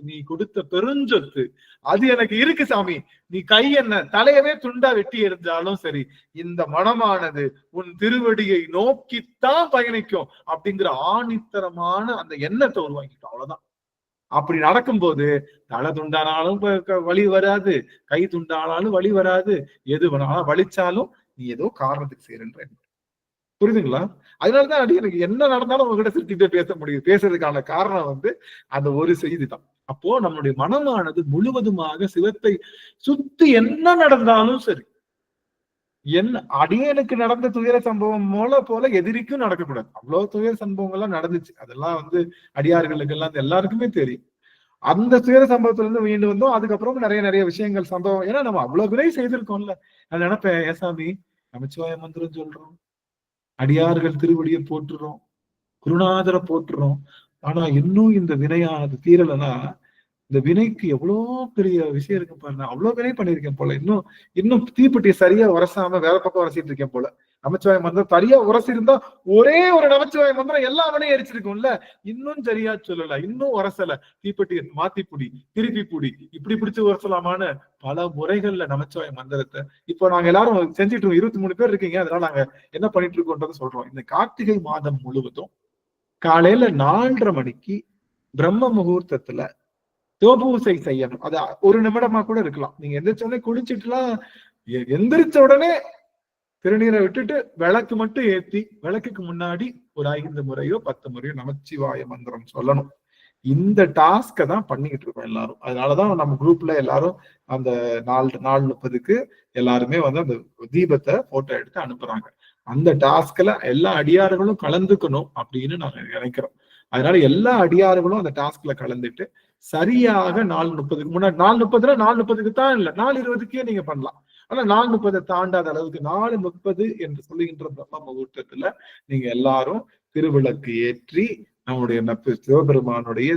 நீ கொடுத்த பெருஞ்சொத்து. அது எனக்கு இருக்கு சாமி. நீ கை என்ன தலையவே துண்டா வெட்டி எரிஞ்சாலும் சரி, இந்த மனமானது உன் திருவடியை நோக்கித்தான் பயணிக்கும் அப்படிங்கிற ஆணித்தரமான அந்த எண்ணத்தை உருவாக்கிட்டோம். அவ்வளவுதான். அப்படி நடக்கும்போது தலை துண்டானாலும் வலி வராது, கை துண்டானாலும் வலி வராது, எது வேணாலும் வலிச்சாலும் நீ ஏதோ காரணத்துக்கு செய்யறன்ற. புரியுதுங்களா? அதனாலதான் அடி எனக்கு என்ன நடந்தாலும் உங்ககிட்ட சிரிச்சுட்டே பேச முடியும். பேசுறதுக்கான காரணம் அந்த ஒரு செய்தி தான். அப்போ நம்மளுடைய மனமானது முழுவதுமாக சிவத்தை சுத்தி என்ன நடந்தாலும் சரி, அடியனுக்கு நடந்த துயர சம்பவம் போல எதிரிக்கும் நடக்கக்கூடாது. அவ்வளவு துயர சம்பவங்கள்லாம் நடந்துச்சு. அதெல்லாம் அடியார்களுக்கு எல்லாம் எல்லாருக்குமே தெரியும். அந்த துயர சம்பவத்துல இருந்து மீண்டு வந்தோம். அதுக்கப்புறம் நிறைய விஷயங்கள் சம்பவம். ஏன்னா நம்ம அவ்வளவு விரை செய்திருக்கோம்ல. நான் நினைப்பேன், ஏசாமி நமச்சிவாய மந்திரம் சொல்றோம், அடியார்கள் திருவடியை போட்டுறோம், குருநாதரை போட்டுறோம், ஆனா இன்னும் இந்த வினையானது தீரலைன்னா இந்த வினைக்கு எவ்வளவு பெரிய விஷயம் இருக்கு பாருங்க. அவ்வளவு வினை பண்ணிருக்கேன் போல, இன்னும் தீப்பெட்டியை சரியா உரசாம வேற பக்கம் உரசிட்டு இருக்கேன் போல. நமச்சிவாய மந்திரம் சரியா உரசி இருந்தா ஒரே ஒரு நமச்சிவாய மந்திரம் எல்லா வினையும் எரிச்சிருக்கும்ல. இன்னும் சரியா சொல்லல, இன்னும் உரசல, தீப்பெட்டியை மாத்தி புடி, திருப்பி புடி, இப்படி பிடிச்சு உரசலாமான்னு பல முறைகள்ல நமச்சிவாய மந்திரத்தை இப்போ நாங்க எல்லாரும் செஞ்சுட்டு இருக்கோம். 23 பேர் இருக்கீங்க. அதனால நாங்க என்ன பண்ணிட்டு இருக்கோன்றதை சொல்றோம். இந்த கார்த்திகை மாதம் முழுவதும் காலையில 4:30 மணிக்கு பிரம்ம முகூர்த்தத்துல சிவபூசை செய்யணும். அது 1 நிமிடமா கூட இருக்கலாம். நீங்க எந்திரிச்ச உடனே குளிச்சுட்டுலாம் எந்திரிச்ச உடனே திருநீரை விட்டுட்டு விளக்கு மட்டும் ஏத்தி விளக்குக்கு முன்னாடி ஒரு 5 முறையோ 10 முறையோ நமச்சிவாய மந்திரம் சொல்லணும். இந்த டாஸ்கை தான் பண்ணிக்கிட்டு இருக்கோம் எல்லாரும். அதனாலதான் நம்ம குரூப்ல எல்லாரும் அந்த 4:30க்கு எல்லாருமே அந்த தீபத்தை போட்டோ எடுத்து அனுப்புறாங்க. அந்த டாஸ்க்ல எல்லா அடியார்களும் கலந்துக்கணும் அப்படின்னு நாங்க நினைக்கிறோம். அதனால எல்லா அடியார்களும் அந்த டாஸ்க்ல கலந்துட்டு சரியாக 4:30க்கு முன்னாடி, 4:30 4:30க்கு தான் இல்ல, 4:20க்கே நீங்க பண்ணலாம். ஆனா 4:30 தாண்டாத அளவுக்கு 4:30 என்று சொல்லுகின்ற பிரம்ம முகூர்த்தத்துல நீங்க எல்லாரும் திருவிளக்கு ஏற்றி நம்முடைய சிவபெருமானுடைய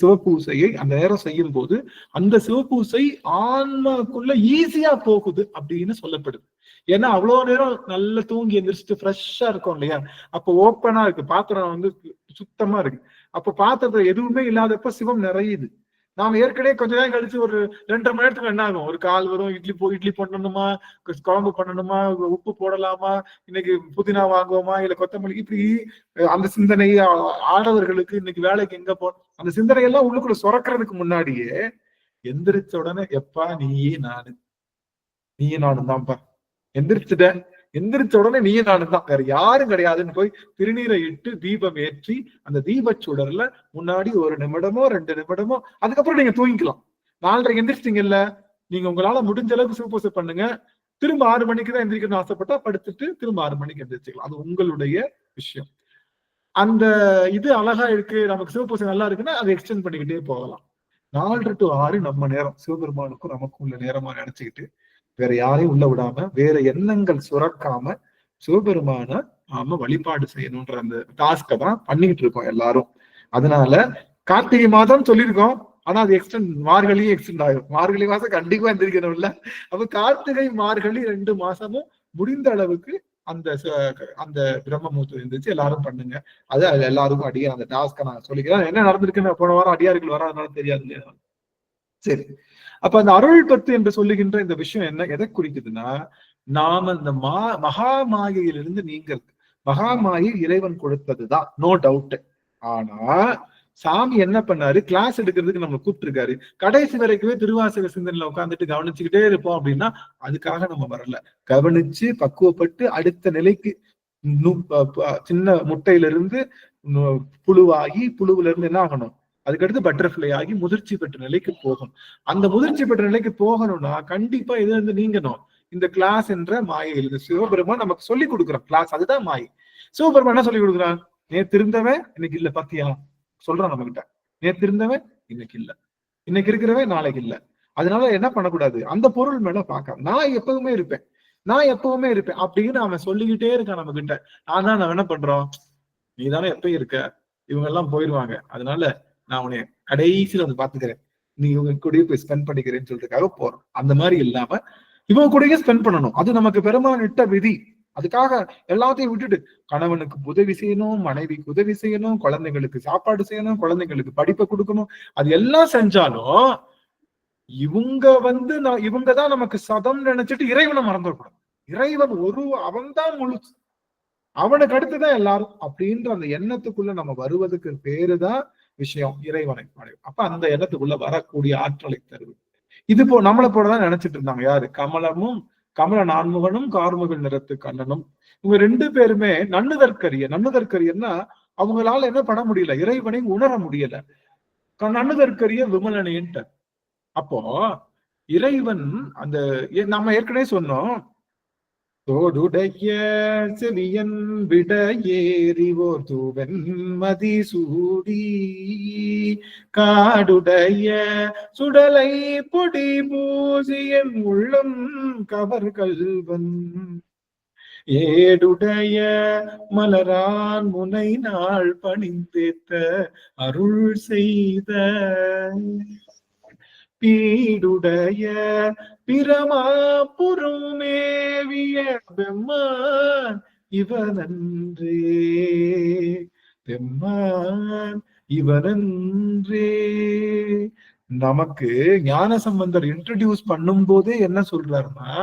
சிவபூசையை அந்த நேரம் செய்யும் போது அந்த சிவபூசை ஆன்மாக்குள்ள ஈஸியா போகுது அப்படின்னு சொல்லப்படுது. ஏன்னா அவ்வளவு நேரம் நல்லா தூங்கி எந்திரிச்சிட்டு ஃப்ரெஷ்ஷா இருக்கும் இல்லையா, அப்ப ஓப்பனா இருக்கு, பாத்திரம் சுத்தமா இருக்கு. அப்ப பாத்திரத்துல எதுவுமே இல்லாதப்ப சிவம் நிறையுது. நாம ஏற்கனவே கொஞ்ச நேரம் கழிச்சு ஒரு 2.5 மணி நேரத்துக்கு என்ன ஆகும்? ஒரு கால் வரும், இட்லி பண்ணணுமா, குழம்பு பண்ணணுமா, உப்பு போடலாமா, இன்னைக்கு புதினா வாங்குவோமா, இல்ல கொத்தமல்லி, இப்படி அந்த சிந்தனை ஆடவர்களுக்கு இன்னைக்கு வேலைக்கு எங்க அந்த சிந்தனை எல்லாம் உள்ளுக்குள்ள சுரக்கிறதுக்கு முன்னாடியே எந்திரிச்ச உடனே எப்பா நீயே நானும் தான்ப்பா, எந்திரிச்ச உடனே நீயே நானும் தான், வேற யாரும் கிடையாதுன்னு போய் திருநீரை இட்டு தீபம் ஏற்றி அந்த தீபச்சுடர்ல முன்னாடி 1 நிமிடமோ 2 நிமிடமோ, அதுக்கப்புறம் நீங்க தூங்கிக்கலாம். 4:30 எந்திரிச்சிட்டீங்கல்ல, நீங்க உங்களால முடிஞ்ச அளவுக்கு சிவபூசை பண்ணுங்க. திரும்ப 6 மணிக்கு தான் எந்திரிக்கணும்னு ஆசைப்பட்டா படுத்துட்டு திரும்ப 6 மணிக்கு எந்திரிச்சுக்கலாம். அது உங்களுடைய விஷயம். அந்த இது அழகா இருக்கு, நமக்கு சிவபூசை நல்லா இருக்குன்னா அதை எக்ஸ்டெண்ட் பண்ணிக்கிட்டே போகலாம். 4 to 6 நம்ம நேரம் சிவபெருமானுக்கும் நமக்கும் உள்ள நேரமா நினைச்சுக்கிட்டு வேற யாரையும் உள்ள விடாம வேற எண்ணங்கள் சுரக்காம சிவபெருமான நாம வழிபாடு செய்யணும்ன்ற அந்த டாஸ்கை தான் பண்ணிக்கிட்டு இருக்கோம் எல்லாரும். அதனால கார்த்திகை மாதம் சொல்லியிருக்கோம், ஆனா அது எக்ஸ்டெண்ட் மார்கழியும் எக்ஸ்டெண்ட் ஆகும். மார்கழி மாசம் கண்டிப்பா எந்திரிக்கணும்ல. அப்ப கார்த்திகை மார்கழி 2 மாசமும் முடிந்த அளவுக்கு அந்த அந்த பிரம்ம முகூர்த்தம் இருந்துச்சு எல்லாரும் பண்ணுங்க. அது எல்லாருக்கும் அடியா அந்த டாஸ்கை நான் சொல்லிக்கிறேன். என்ன நடந்திருக்குன்னு போன வாரம் அடியார்கள் வராதனால தெரியாது இல்லையா? சரி, அப்ப அந்த அருள் பத்து என்று சொல்லுகின்ற இந்த விஷயம் என்ன எதை குறிக்குதுன்னா, நாம இந்த மகா மாயையிலிருந்து நீங்கிறது. மகா மாயை இறைவன் கொடுத்ததுதான், நோ டவுட். ஆனா சாமி என்ன பண்ணாரு, கிளாஸ் எடுக்கிறதுக்கு நம்ம கூப்பிட்டுருக்காரு. கடைசி வரைக்குமே திருவாசக சிந்தனையில உட்காந்துட்டு கவனிச்சுக்கிட்டே இருப்போம் அப்படின்னா அதுக்காக நம்ம வரல. கவனிச்சு பக்குவப்பட்டு அடுத்த நிலைக்கு சின்ன முட்டையிலிருந்து புழுவாகி, புழுவுல இருந்து என்ன ஆகணும், அதுக்கடுத்து பட்டர்ஃபிளை ஆகி முதிர்ச்சி பெற்ற நிலைக்கு போகணும். அந்த முதிர்ச்சி பெற்ற நிலைக்கு போகணும்னா கண்டிப்பா இது வந்து நீங்கணும். இந்த கிளாஸ் என்ற மாயை சிவபெருமான் நமக்கு சொல்லி கொடுக்குறான். கிளாஸ் அதுதான் மாயை. சிவபெருமான் என்ன சொல்லி கொடுக்குறான், நேத்து இருந்தவன் இன்னைக்கு இல்ல பாத்தியா சொல்றான் நம்ம கிட்ட. நேத்து இருந்தவன் இன்னைக்கு இல்ல, இன்னைக்கு இருக்கிறவன் நாளைக்கு இல்ல. அதனால என்ன பண்ணக்கூடாது, அந்த பொருள் மேல பார்க்க நான் எப்பவுமே இருப்பேன், நான் எப்பவுமே இருப்பேன் அப்படின்னு அவன் சொல்லிக்கிட்டே இருக்கான் நம்ம கிட்ட. ஆனா நம்ம என்ன பண்றோம், நீ தானே எப்பயும் இருக்க, இவங்க எல்லாம் போயிருவாங்க, அதனால நான் உன்னை கடைசியில வந்து பாத்துக்கிறேன், நீ இவங்க கூடயே போய் ஸ்பெண்ட் பண்ணிக்கிறேன்னு சொல்றதுக்காக போறோம். அந்த மாதிரி இல்லாம இவங்க கூடயே ஸ்பெண்ட் பண்ணணும். அது நமக்கு பெருமான் இட்ட விதி. அதுக்காக எல்லாத்தையும் விட்டுட்டு கணவனுக்கு உதவி செய்யணும், மனைவிக்கு உதவி செய்யணும், குழந்தைங்களுக்கு சாப்பாடு செய்யணும், குழந்தைங்களுக்கு படிப்பை கொடுக்கணும், அது எல்லாம் செஞ்சாலும் இவங்க வந்து இவங்கதான் நமக்கு சதம் நினைச்சிட்டு இறைவனை மறந்துடக்கூடாது. இறைவன் அவன் தான் முழுச்சு, அவனுக்கு அடுத்துதான் எல்லாரும் அப்படின்ற அந்த எண்ணத்துக்குள்ள நம்ம வருவதுக்கு பேருதான் விஷயம் இறைவனை. அப்ப அந்த எண்ணத்துக்குள்ள வரக்கூடிய ஆற்றலை தருவது. இது நம்மளை போலதான் நினைச்சிட்டு இருந்தாங்க யாரு, கமல நான்முகனும் கார்முகன் நிறத்து கண்ணனும். இவங்க 2 பேருமே நன்னுதற்கரியன்னா அவங்களால என்ன பண்ண முடியல, இறைவனை உணர முடியல. நன்னுதற்கரிய விமலனேன்ட்ட. அப்போ இறைவன் அந்த நம்ம ஏற்கனவே சொன்னோம், தோடுடைய செவியன் விட ஏறிவோர் தூவன் மதிசூடி காடுடைய சுடலை பொடி பூசியன் உள்ளம் கவர் கல்வன் ஏடுடைய மலரான் முனை நாள் பணிந்தேத்த அருள் செய்த பீடுடைய பிரமாபுரமேவிய பெம்மான் இவனன்றே, பெம்மான் இவனன்றே. நமக்கு ஞானசம்பந்தர் இன்ட்ரடியூஸ் பண்ணும் போதே என்ன சொல்றாருன்னா,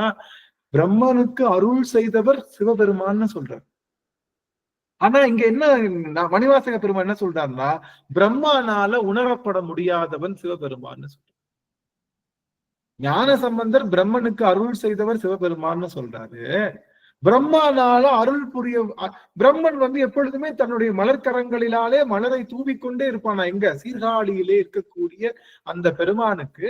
பிரம்மனுக்கு அருள் செய்தவர் சிவபெருமான்னு சொல்றார். ஆனா இங்க என்ன மணிவாசக பெருமான் என்ன சொல்றாருன்னா, பிரம்மானால உணரப்பட முடியாதவன் சிவபெருமான்னு சொல்றார். ஞான சம்பந்தர் பிரம்மனுக்கு அருள் செய்தவர் சிவபெருமான்னு சொல்றாரு. பிரம்மானால அருள் புரிய பிரம்மன் வந்து எப்பொழுதுமே தன்னுடைய மலர்கரங்களிலாலே மலரை தூவிக்கொண்டே இருப்பானா, எங்க சீர்காழியிலே இருக்கக்கூடிய அந்த பெருமானுக்கு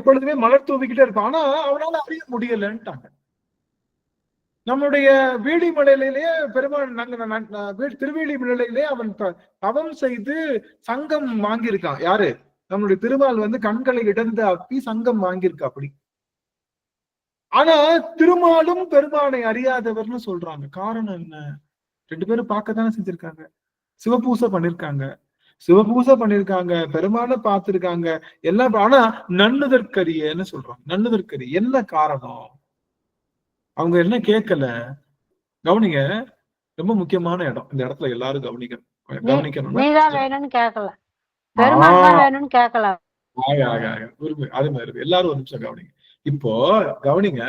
எப்பொழுதுமே மலர் தூவிக்கிட்டே இருப்பான். ஆனா அவனால அறிய முடியலன்ட்டாங்க. நம்முடைய வீழிமலையிலேயே பெருமான் திருவேலிமலையிலே அவன் தவம் செய்து சங்கம் வாங்கியிருக்கான். யாரு, நம்மளுடைய திருமால் வந்து கண்களை இடந்து அப்பி சங்கம் வாங்கியிருக்கா அப்படி. ஆனா திருமாலும் பெருமானை அறியாதவர்னு சொல்றாங்க. காரணம் என்ன, 2 பேரும் பார்க்கத்தானே செஞ்சிருக்காங்க, சிவபூசை பண்ணிருக்காங்க, பெருமானை பார்த்திருக்காங்க எல்லாம். ஆனா நன்னுதற்கரியன்னு சொல்றாங்க. நன்னுதற்கரிய என்ன காரணம், அவங்க என்ன கேட்கல. கவனிங்க, ரொம்ப முக்கியமான இடம் இந்த இடத்துல, எல்லாரும் கவனிக்கணும். வேணும்னு கேட்கல, பெருமாள் வேணும்னு கேட்கல. அருமை. எல்லாரும் ஒரு நிமிஷம் கவனிங்க. இப்போ கவனிங்க,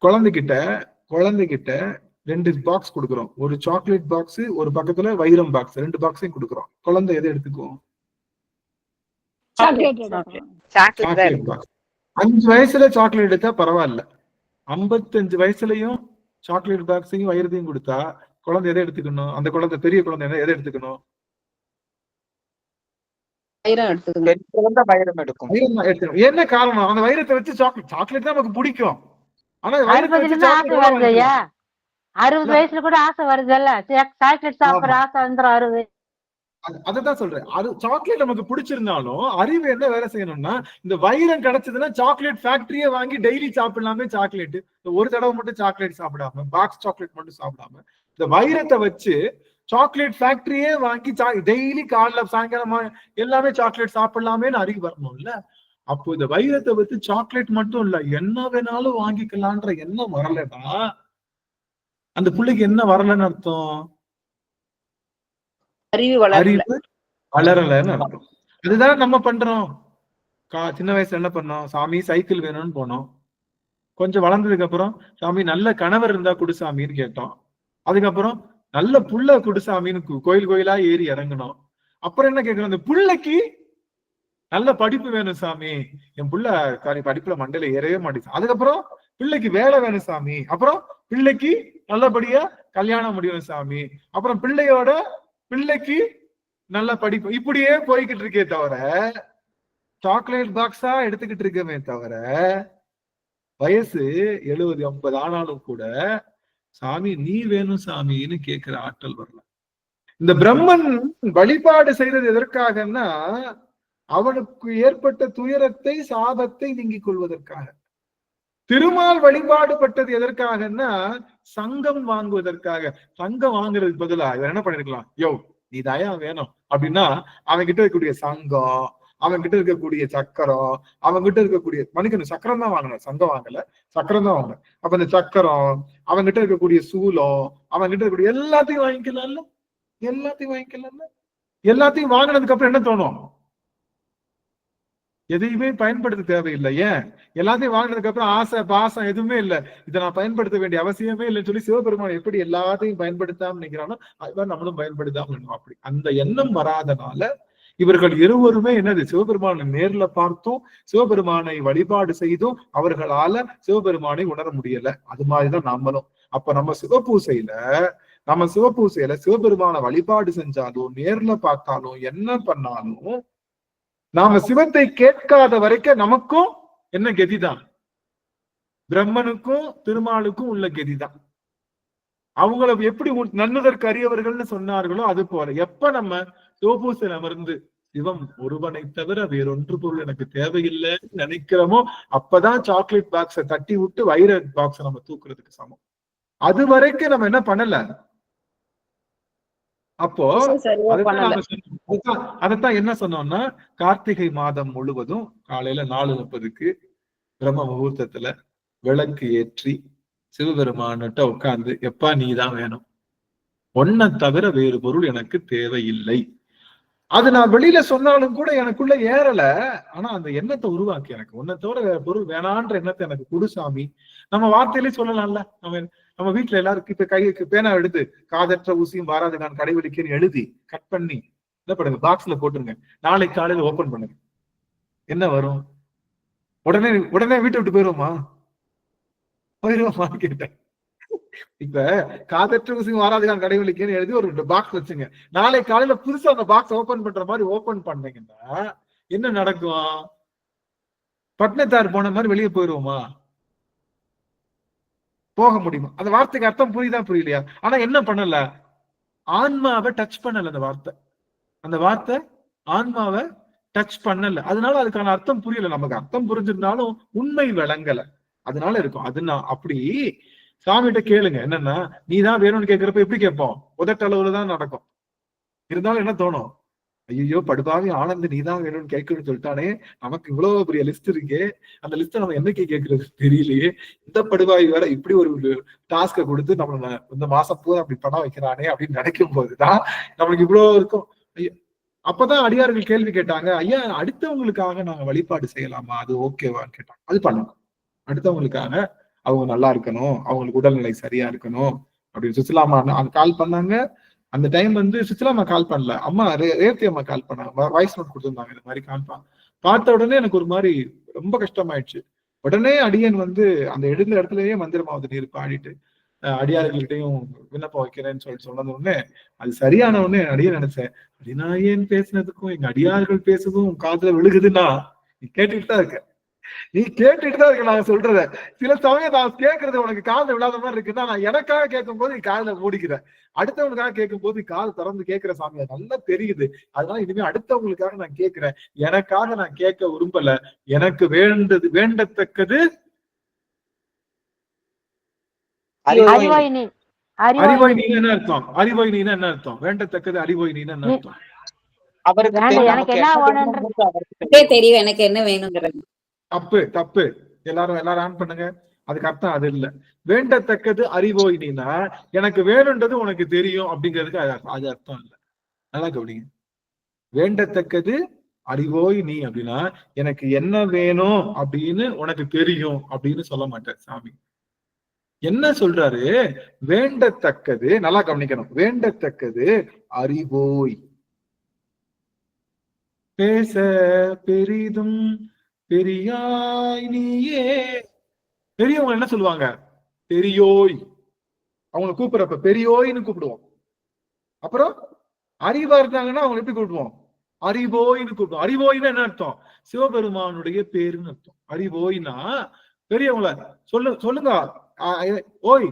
குழந்தைகிட்ட 2 பாக்ஸ் கொடுக்குறோம். ஒரு சாக்லேட் பாக்ஸ், ஒரு பக்கத்துல வைரம் பாக்ஸ், 2 பாக்ஸையும் கொடுக்குறோம். குழந்தை எதை எடுத்துக்குவோம்? Chocolate box. 5 வயசுல சாக்லேட் எடுத்தா பரவாயில்ல, 55 வயசுலயும் சாக்லேட் பாக்ஸையும் வைரத்தையும் கொடுத்தா குழந்தை எதை எடுத்துக்கணும்? அந்த குழந்தை, பெரிய குழந்தை எதை எடுத்துக்கணும்? வைரம் எடுக்கும். என்ன காரணம்? அந்த வைரத்தை வச்சு சாக்லேட் தான் நமக்கு பிடிக்கும். ஆனா 60 வயசுல கூட ஆசை வருது இல்ல, சாக்லேட் சாப்பிடுற ஆசை வந்துடும். அததான் சொல்றேன். அது சாக்லேட் நமக்கு பிடிச்சிருந்தாலும் அறிவு என்ன வேலை செய்யணும்னா, இந்த வைரம் கிடைச்சதுன்னா சாக்லேட் ஃபேக்டரியே வாங்கி டெய்லி சாப்பிடலாமே சாக்லேட். ஒரு தடவை மட்டும் சாக்லேட் சாப்பிடாம, பாக்ஸ் சாக்லேட் மட்டும் சாப்பிடாம, இந்த வைரத்தை வச்சு சாக்லேட் ஃபேக்டரியே வாங்கி டெய்லி காலைல சாயங்காலமா எல்லாமே சாக்லேட் சாப்பிடலாமேன்னு அறிவு வரணும்ல. அப்போ இந்த வைரத்தை வச்சு சாக்லேட் மட்டும் இல்ல, என்ன வேணாலும் வாங்கிக்கலான்ற எண்ணம் வரலன்னா அந்த பிள்ளைக்கு என்ன வரலன்னு அர்த்தம்? அறிவு வளரல. அறிவு வளரலன்னு அர்த்தம். அதுதான் நம்ம பண்றோம். சின்ன வயசுல என்ன பண்ணோம்? சாமி சைக்கிள் வேணும்னு போனோம். கொஞ்சம் வளர்ந்ததுக்கு அப்புறம் சாமி நல்ல கணவர் இருந்தா குடுசாமின்னு கேட்டோம். அதுக்கப்புறம் நல்ல புள்ள குடுசாமின்னு கோயில் கோயிலா ஏறி இறங்கணும். அப்புறம் என்ன கேட்கணும்? அந்த புள்ளைக்கு நல்ல படிப்பு வேணும் சாமி, என் புள்ள படிப்புல மண்டையில ஏறவே மாட்டேங்குது. அதுக்கப்புறம் பிள்ளைக்கு வேலை வேணும் சாமி, அப்புறம் பிள்ளைக்கு நல்லபடியா கல்யாணம் முடியும் சாமி, அப்புறம் பிள்ளைக்கு நல்ல படிப்பு. இப்படியே போய்கிட்டு இருக்கே தவிர, சாக்லேட் பாக்ஸா எடுத்துக்கிட்டு இருக்கமே தவிர, வயசு 70-80 ஆனாலும் கூட சாமி நீ வேணும் சாமின்னு கேட்கிற ஆற்றல் வரல. இந்த பிரம்மன் வழிபாடு செய்யறது எதற்காகன்னா, அவனுக்கு ஏற்பட்ட துயரத்தை சாபத்தை நீங்கிக் கொள்வதற்காக. திருமால் வழிபாடு பட்டது எதற்காகன்னா, சங்கம் வாங்குவதற்காக. சங்கம் வாங்குறதுக்கு பதிலா இவர் என்ன பண்ணிருக்கலாம்? யோ நீ தயா வேணும் அப்படின்னா அவன் கிட்ட இருக்கக்கூடிய சங்கம், அவன் கிட்ட இருக்கக்கூடிய சக்கரம், அவன் கிட்ட இருக்கக்கூடிய மணிக்கணும் சக்கரம் தான் வாங்கணும், சங்கம் வாங்கல, சக்கரம் தான் வாங்கணும். அப்ப இந்த சக்கரம், அவன் கிட்ட இருக்கக்கூடிய சூலம், அவன் கிட்ட இருக்கக்கூடிய எல்லாத்தையும் வாங்கிக்கலாம்ல, எல்லாத்தையும் வாங்கினதுக்கு அப்புறம் என்ன தோணும்? எதையுமே பயன்படுத்த தேவையில்லை. ஏன்? எல்லாத்தையும் வாங்கினதுக்கு அப்புறம் ஆசை பாசம் எதுவுமே இல்லை, இதை நான் பயன்படுத்த வேண்டிய அவசியமே இல்லைன்னு சொல்லி சிவபெருமான் எப்படி எல்லாத்தையும் பயன்படுத்தாம நினைக்கிறானோ அதுதான் நம்மளும் பயன்படுத்தாம. அப்படி அந்த எண்ணம் வராதனால இவர்கள் இருவருமே என்னது, சிவபெருமானை நேர்ல பார்த்தும் சிவபெருமானை வழிபாடு செய்தும் அவர்களால சிவபெருமானை உணர முடியல. அது மாதிரிதான் நம்மளும். அப்ப நம்ம சிவபூசையில சிவபெருமான வழிபாடு செஞ்சாலும் நேர்ல பார்த்தாலும் என்ன பண்ணாலும் நாம சிவத்தை கேட்காத வரைக்கும் நமக்கும் என்ன கதிதான்? பிரம்மனுக்கும் திருமாலுக்கும் உள்ள கதிதான். அவங்கள எப்படி நன்னுதற்கு அறியவர்கள்னு சொன்னார்களோ அது போல எப்ப நம்ம சிவபூசையில் அமர்ந்து சிவம் ஒருவனை தவிர வேறொன்று பொருள் எனக்கு தேவையில்லைன்னு நினைக்கிறோமோ அப்பதான் சாக்லேட் பாக்ஸை தட்டி விட்டு வைர பாக்ஸை நம்ம தூக்குறதுக்கு சமம். அது வரைக்கும் நம்ம என்ன பண்ணல. அப்போ அதத்தான் என்ன சொன்னோம்னா, கார்த்திகை மாதம் முழுவதும் காலையில 4:30க்கு பிரம்ம முகூர்த்தத்துல விளக்கு ஏற்றி சிவபெருமான்கிட்ட உட்கார்ந்து, எப்பா நீதான் வேணும், ஒன்ன தவிர வேறு பொருள் எனக்கு தேவையில்லை. அது நான் வெளியில சொன்னாலும் கூட எனக்குள்ள ஏறல. ஆனா அந்த எண்ணத்தை உருவாக்கி எனக்கு ஒன்ன தவிர வேற பொருள் வேணான்ற எண்ணத்தை எனக்கு குடுசாமி. நம்ம வார்த்தையிலே சொல்லலாம்ல. நம்ம வீட்டுல எல்லாருக்கும் இப்ப கைக்கு பேனா எடுத்து காதற்ற ஊசியும் வாராது நான் கடைபிடிக்கிறேன்னு எழுதி கட் பண்ணி என்ன பண்ணுங்க, பாக்ஸ்ல போட்டுருங்க, நாளைக்கு காலையில ஓபன் பண்ணுங்க. என்ன வரும்? உடனே வீட்டை விட்டு போயிருவோமான்னு கேட்டேன். இப்ப காதற்ற ஊசியும் வாராது நான் கடைபிடிக்கிறேன்னு எழுதி ஒரு பாக்ஸ் வச்சுங்க, நாளைக்கு காலையில புதுசா அந்த பாக்ஸ் ஓபன் பண்ற மாதிரி ஓபன் பண்ணீங்கன்னா என்ன நடக்கும்? பட்னத்தார் போன மாதிரி வெளியே போயிருவோமா? போக முடியுமா? அந்த வார்த்தைக்கு அர்த்தம் புரியுதா புரியலையா? ஆனா என்ன பண்ணல, ஆன்மாவை டச் பண்ணல. அந்த வார்த்தை ஆன்மாவை டச் பண்ணல. அதனால அதுக்கான அர்த்தம் புரியல. நமக்கு அர்த்தம் புரிஞ்சிருந்தாலும் உண்மை விளங்கல. அதனால இருக்கும். அது நான் அப்படி சாமிகிட்ட கேளுங்க. என்னன்னா நீதான் வேணும்னு கேட்கிறப்ப எப்படி கேட்போம்? உதட்டளவுலதான் நடக்கும். இருந்தாலும் என்ன தோணும்? ஐயோ படுபாவி ஆனந்த் நீதான் வேணும்னு கேட்கணும்னு சொல்லிட்டானே, நமக்கு இவ்வளவு பெரிய லிஸ்ட் இருக்கே, அந்த லிஸ்ட நம்ம என்னைக்கு கேட்கறது தெரியலையே, இந்த படுபாவி வேற இப்படி ஒரு டாஸ்க கொடுத்து நம்ம இந்த மாசம் பூரா அப்படி பணம் வைக்கிறானே அப்படின்னு நினைக்கும் போதுதான் நம்மளுக்கு இவ்வளவு இருக்கும். அப்பதான் அடியார்கள் கேள்வி கேட்டாங்க, ஐயா அடுத்தவங்களுக்காக நாங்க வழிபாடு செய்யலாமா, அது ஓகேவான்னு கேட்டாங்க. அது பண்ணணும். அடுத்தவங்களுக்காக அவங்க நல்லா இருக்கணும், அவங்களுக்கு உடல்நிலை சரியா இருக்கணும் அப்படின்னு சுசிலாமா கால் பண்ணாங்க. அந்த டைம் சுசிலாமா கால் பண்ணல, அம்மா ரேவதி அம்மா கால் பண்ணாங்க, வாய்ஸ் நோட் கொடுத்துருந்தாங்க. இந்த மாதிரி கால் பார்த்த உடனே எனக்கு ஒரு மாதிரி ரொம்ப கஷ்டமாயிடுச்சு. உடனே அடியன் அந்த எழுந்த இடத்துலயே மந்திரமாவது நீர் பாடிட்டு அடியார்கள்கிட்டையும் விண்ணப்பம் வைக்கிறேன்னு சொன்னது உடனே அது சரியான உடனே அடியன் நினைச்சேன், அடிநாயன் பேசினதுக்கும் எங்க அடியார்கள் பேசுறதும் காதுல விழுகுதுன்னா நீ கேட்டுக்கிட்டு தான் இருக்க. நீ கேட்டுட்டு தான் இருக்க நான் சொல்றத. சில சமயம் நான் கேட்கறது உனக்கு காதுல விழாத மாதிரி இருக்குன்னா, நான் எனக்காக கேட்கும் போது நீ காதுல மூடிக்கிற, அடுத்தவங்களுக்காக கேட்கும் போது காது திறந்து கேட்கிற சாமி. அது நல்லா தெரியுது. அதனால இனிமே அடுத்தவங்களுக்காக நான் கேட்கிறேன், எனக்காக நான் கேட்க விரும்பல. எனக்கு வேண்டத்தக்கது அறிவாயினி. அறிவாயினின்னு என்ன அர்த்தம்? அறிவாயினின்னு என்ன அர்த்தம்? வேண்டத்தக்கது அறிவாயினின்னு என்ன அர்த்தம்? அவருக்கு எனக்கு என்ன வேணும்ன்றது தெரியும், எனக்கு என்ன வேணுங்கிறது. தப்பு. எல்லாரும் ஆன் பண்ணுங்க. அதுக்கு அர்த்தம் அது இல்ல. வேண்டத்தக்கது அறிவோயினா எனக்கு வேணும்ன்றது உனக்கு தெரியும் அப்படிங்கிறதுக்கு அது அர்த்தம் இல்ல. நல்லா கவனிங்க. வேண்டத்தக்கது அறிவோய் நீ அப்படின்னா எனக்கு என்ன வேணும் அப்படின்னு உனக்கு தெரியும் அப்படின்னு சொல்ல மாட்டேன் சாமி. என்ன சொல்றாரு? வேண்டத்தக்கது, நல்லா கவனிக்கணும், வேண்டத்தக்கது அறிவோய். பேச பெரிதும் பெரியாய் நீயே. பெரியவங்க என்ன சொல்லுவாங்க? பெரியோய். அவங்க கூப்பிடுறப்ப பெரியோய்னு கூப்பிடுவோம். அப்புறம் அறிவா இருந்தாங்கன்னா அவங்க எப்படி கூப்பிடுவோம்? அறிவோய்னு கூப்பிடுவோம். அறிவோய்னா என்ன அர்த்தம்? சிவபெருமானுடைய பேருன்னு அர்த்தம். அறிவோய்னா பெரியவங்கள சொல்லுங்க ஓய்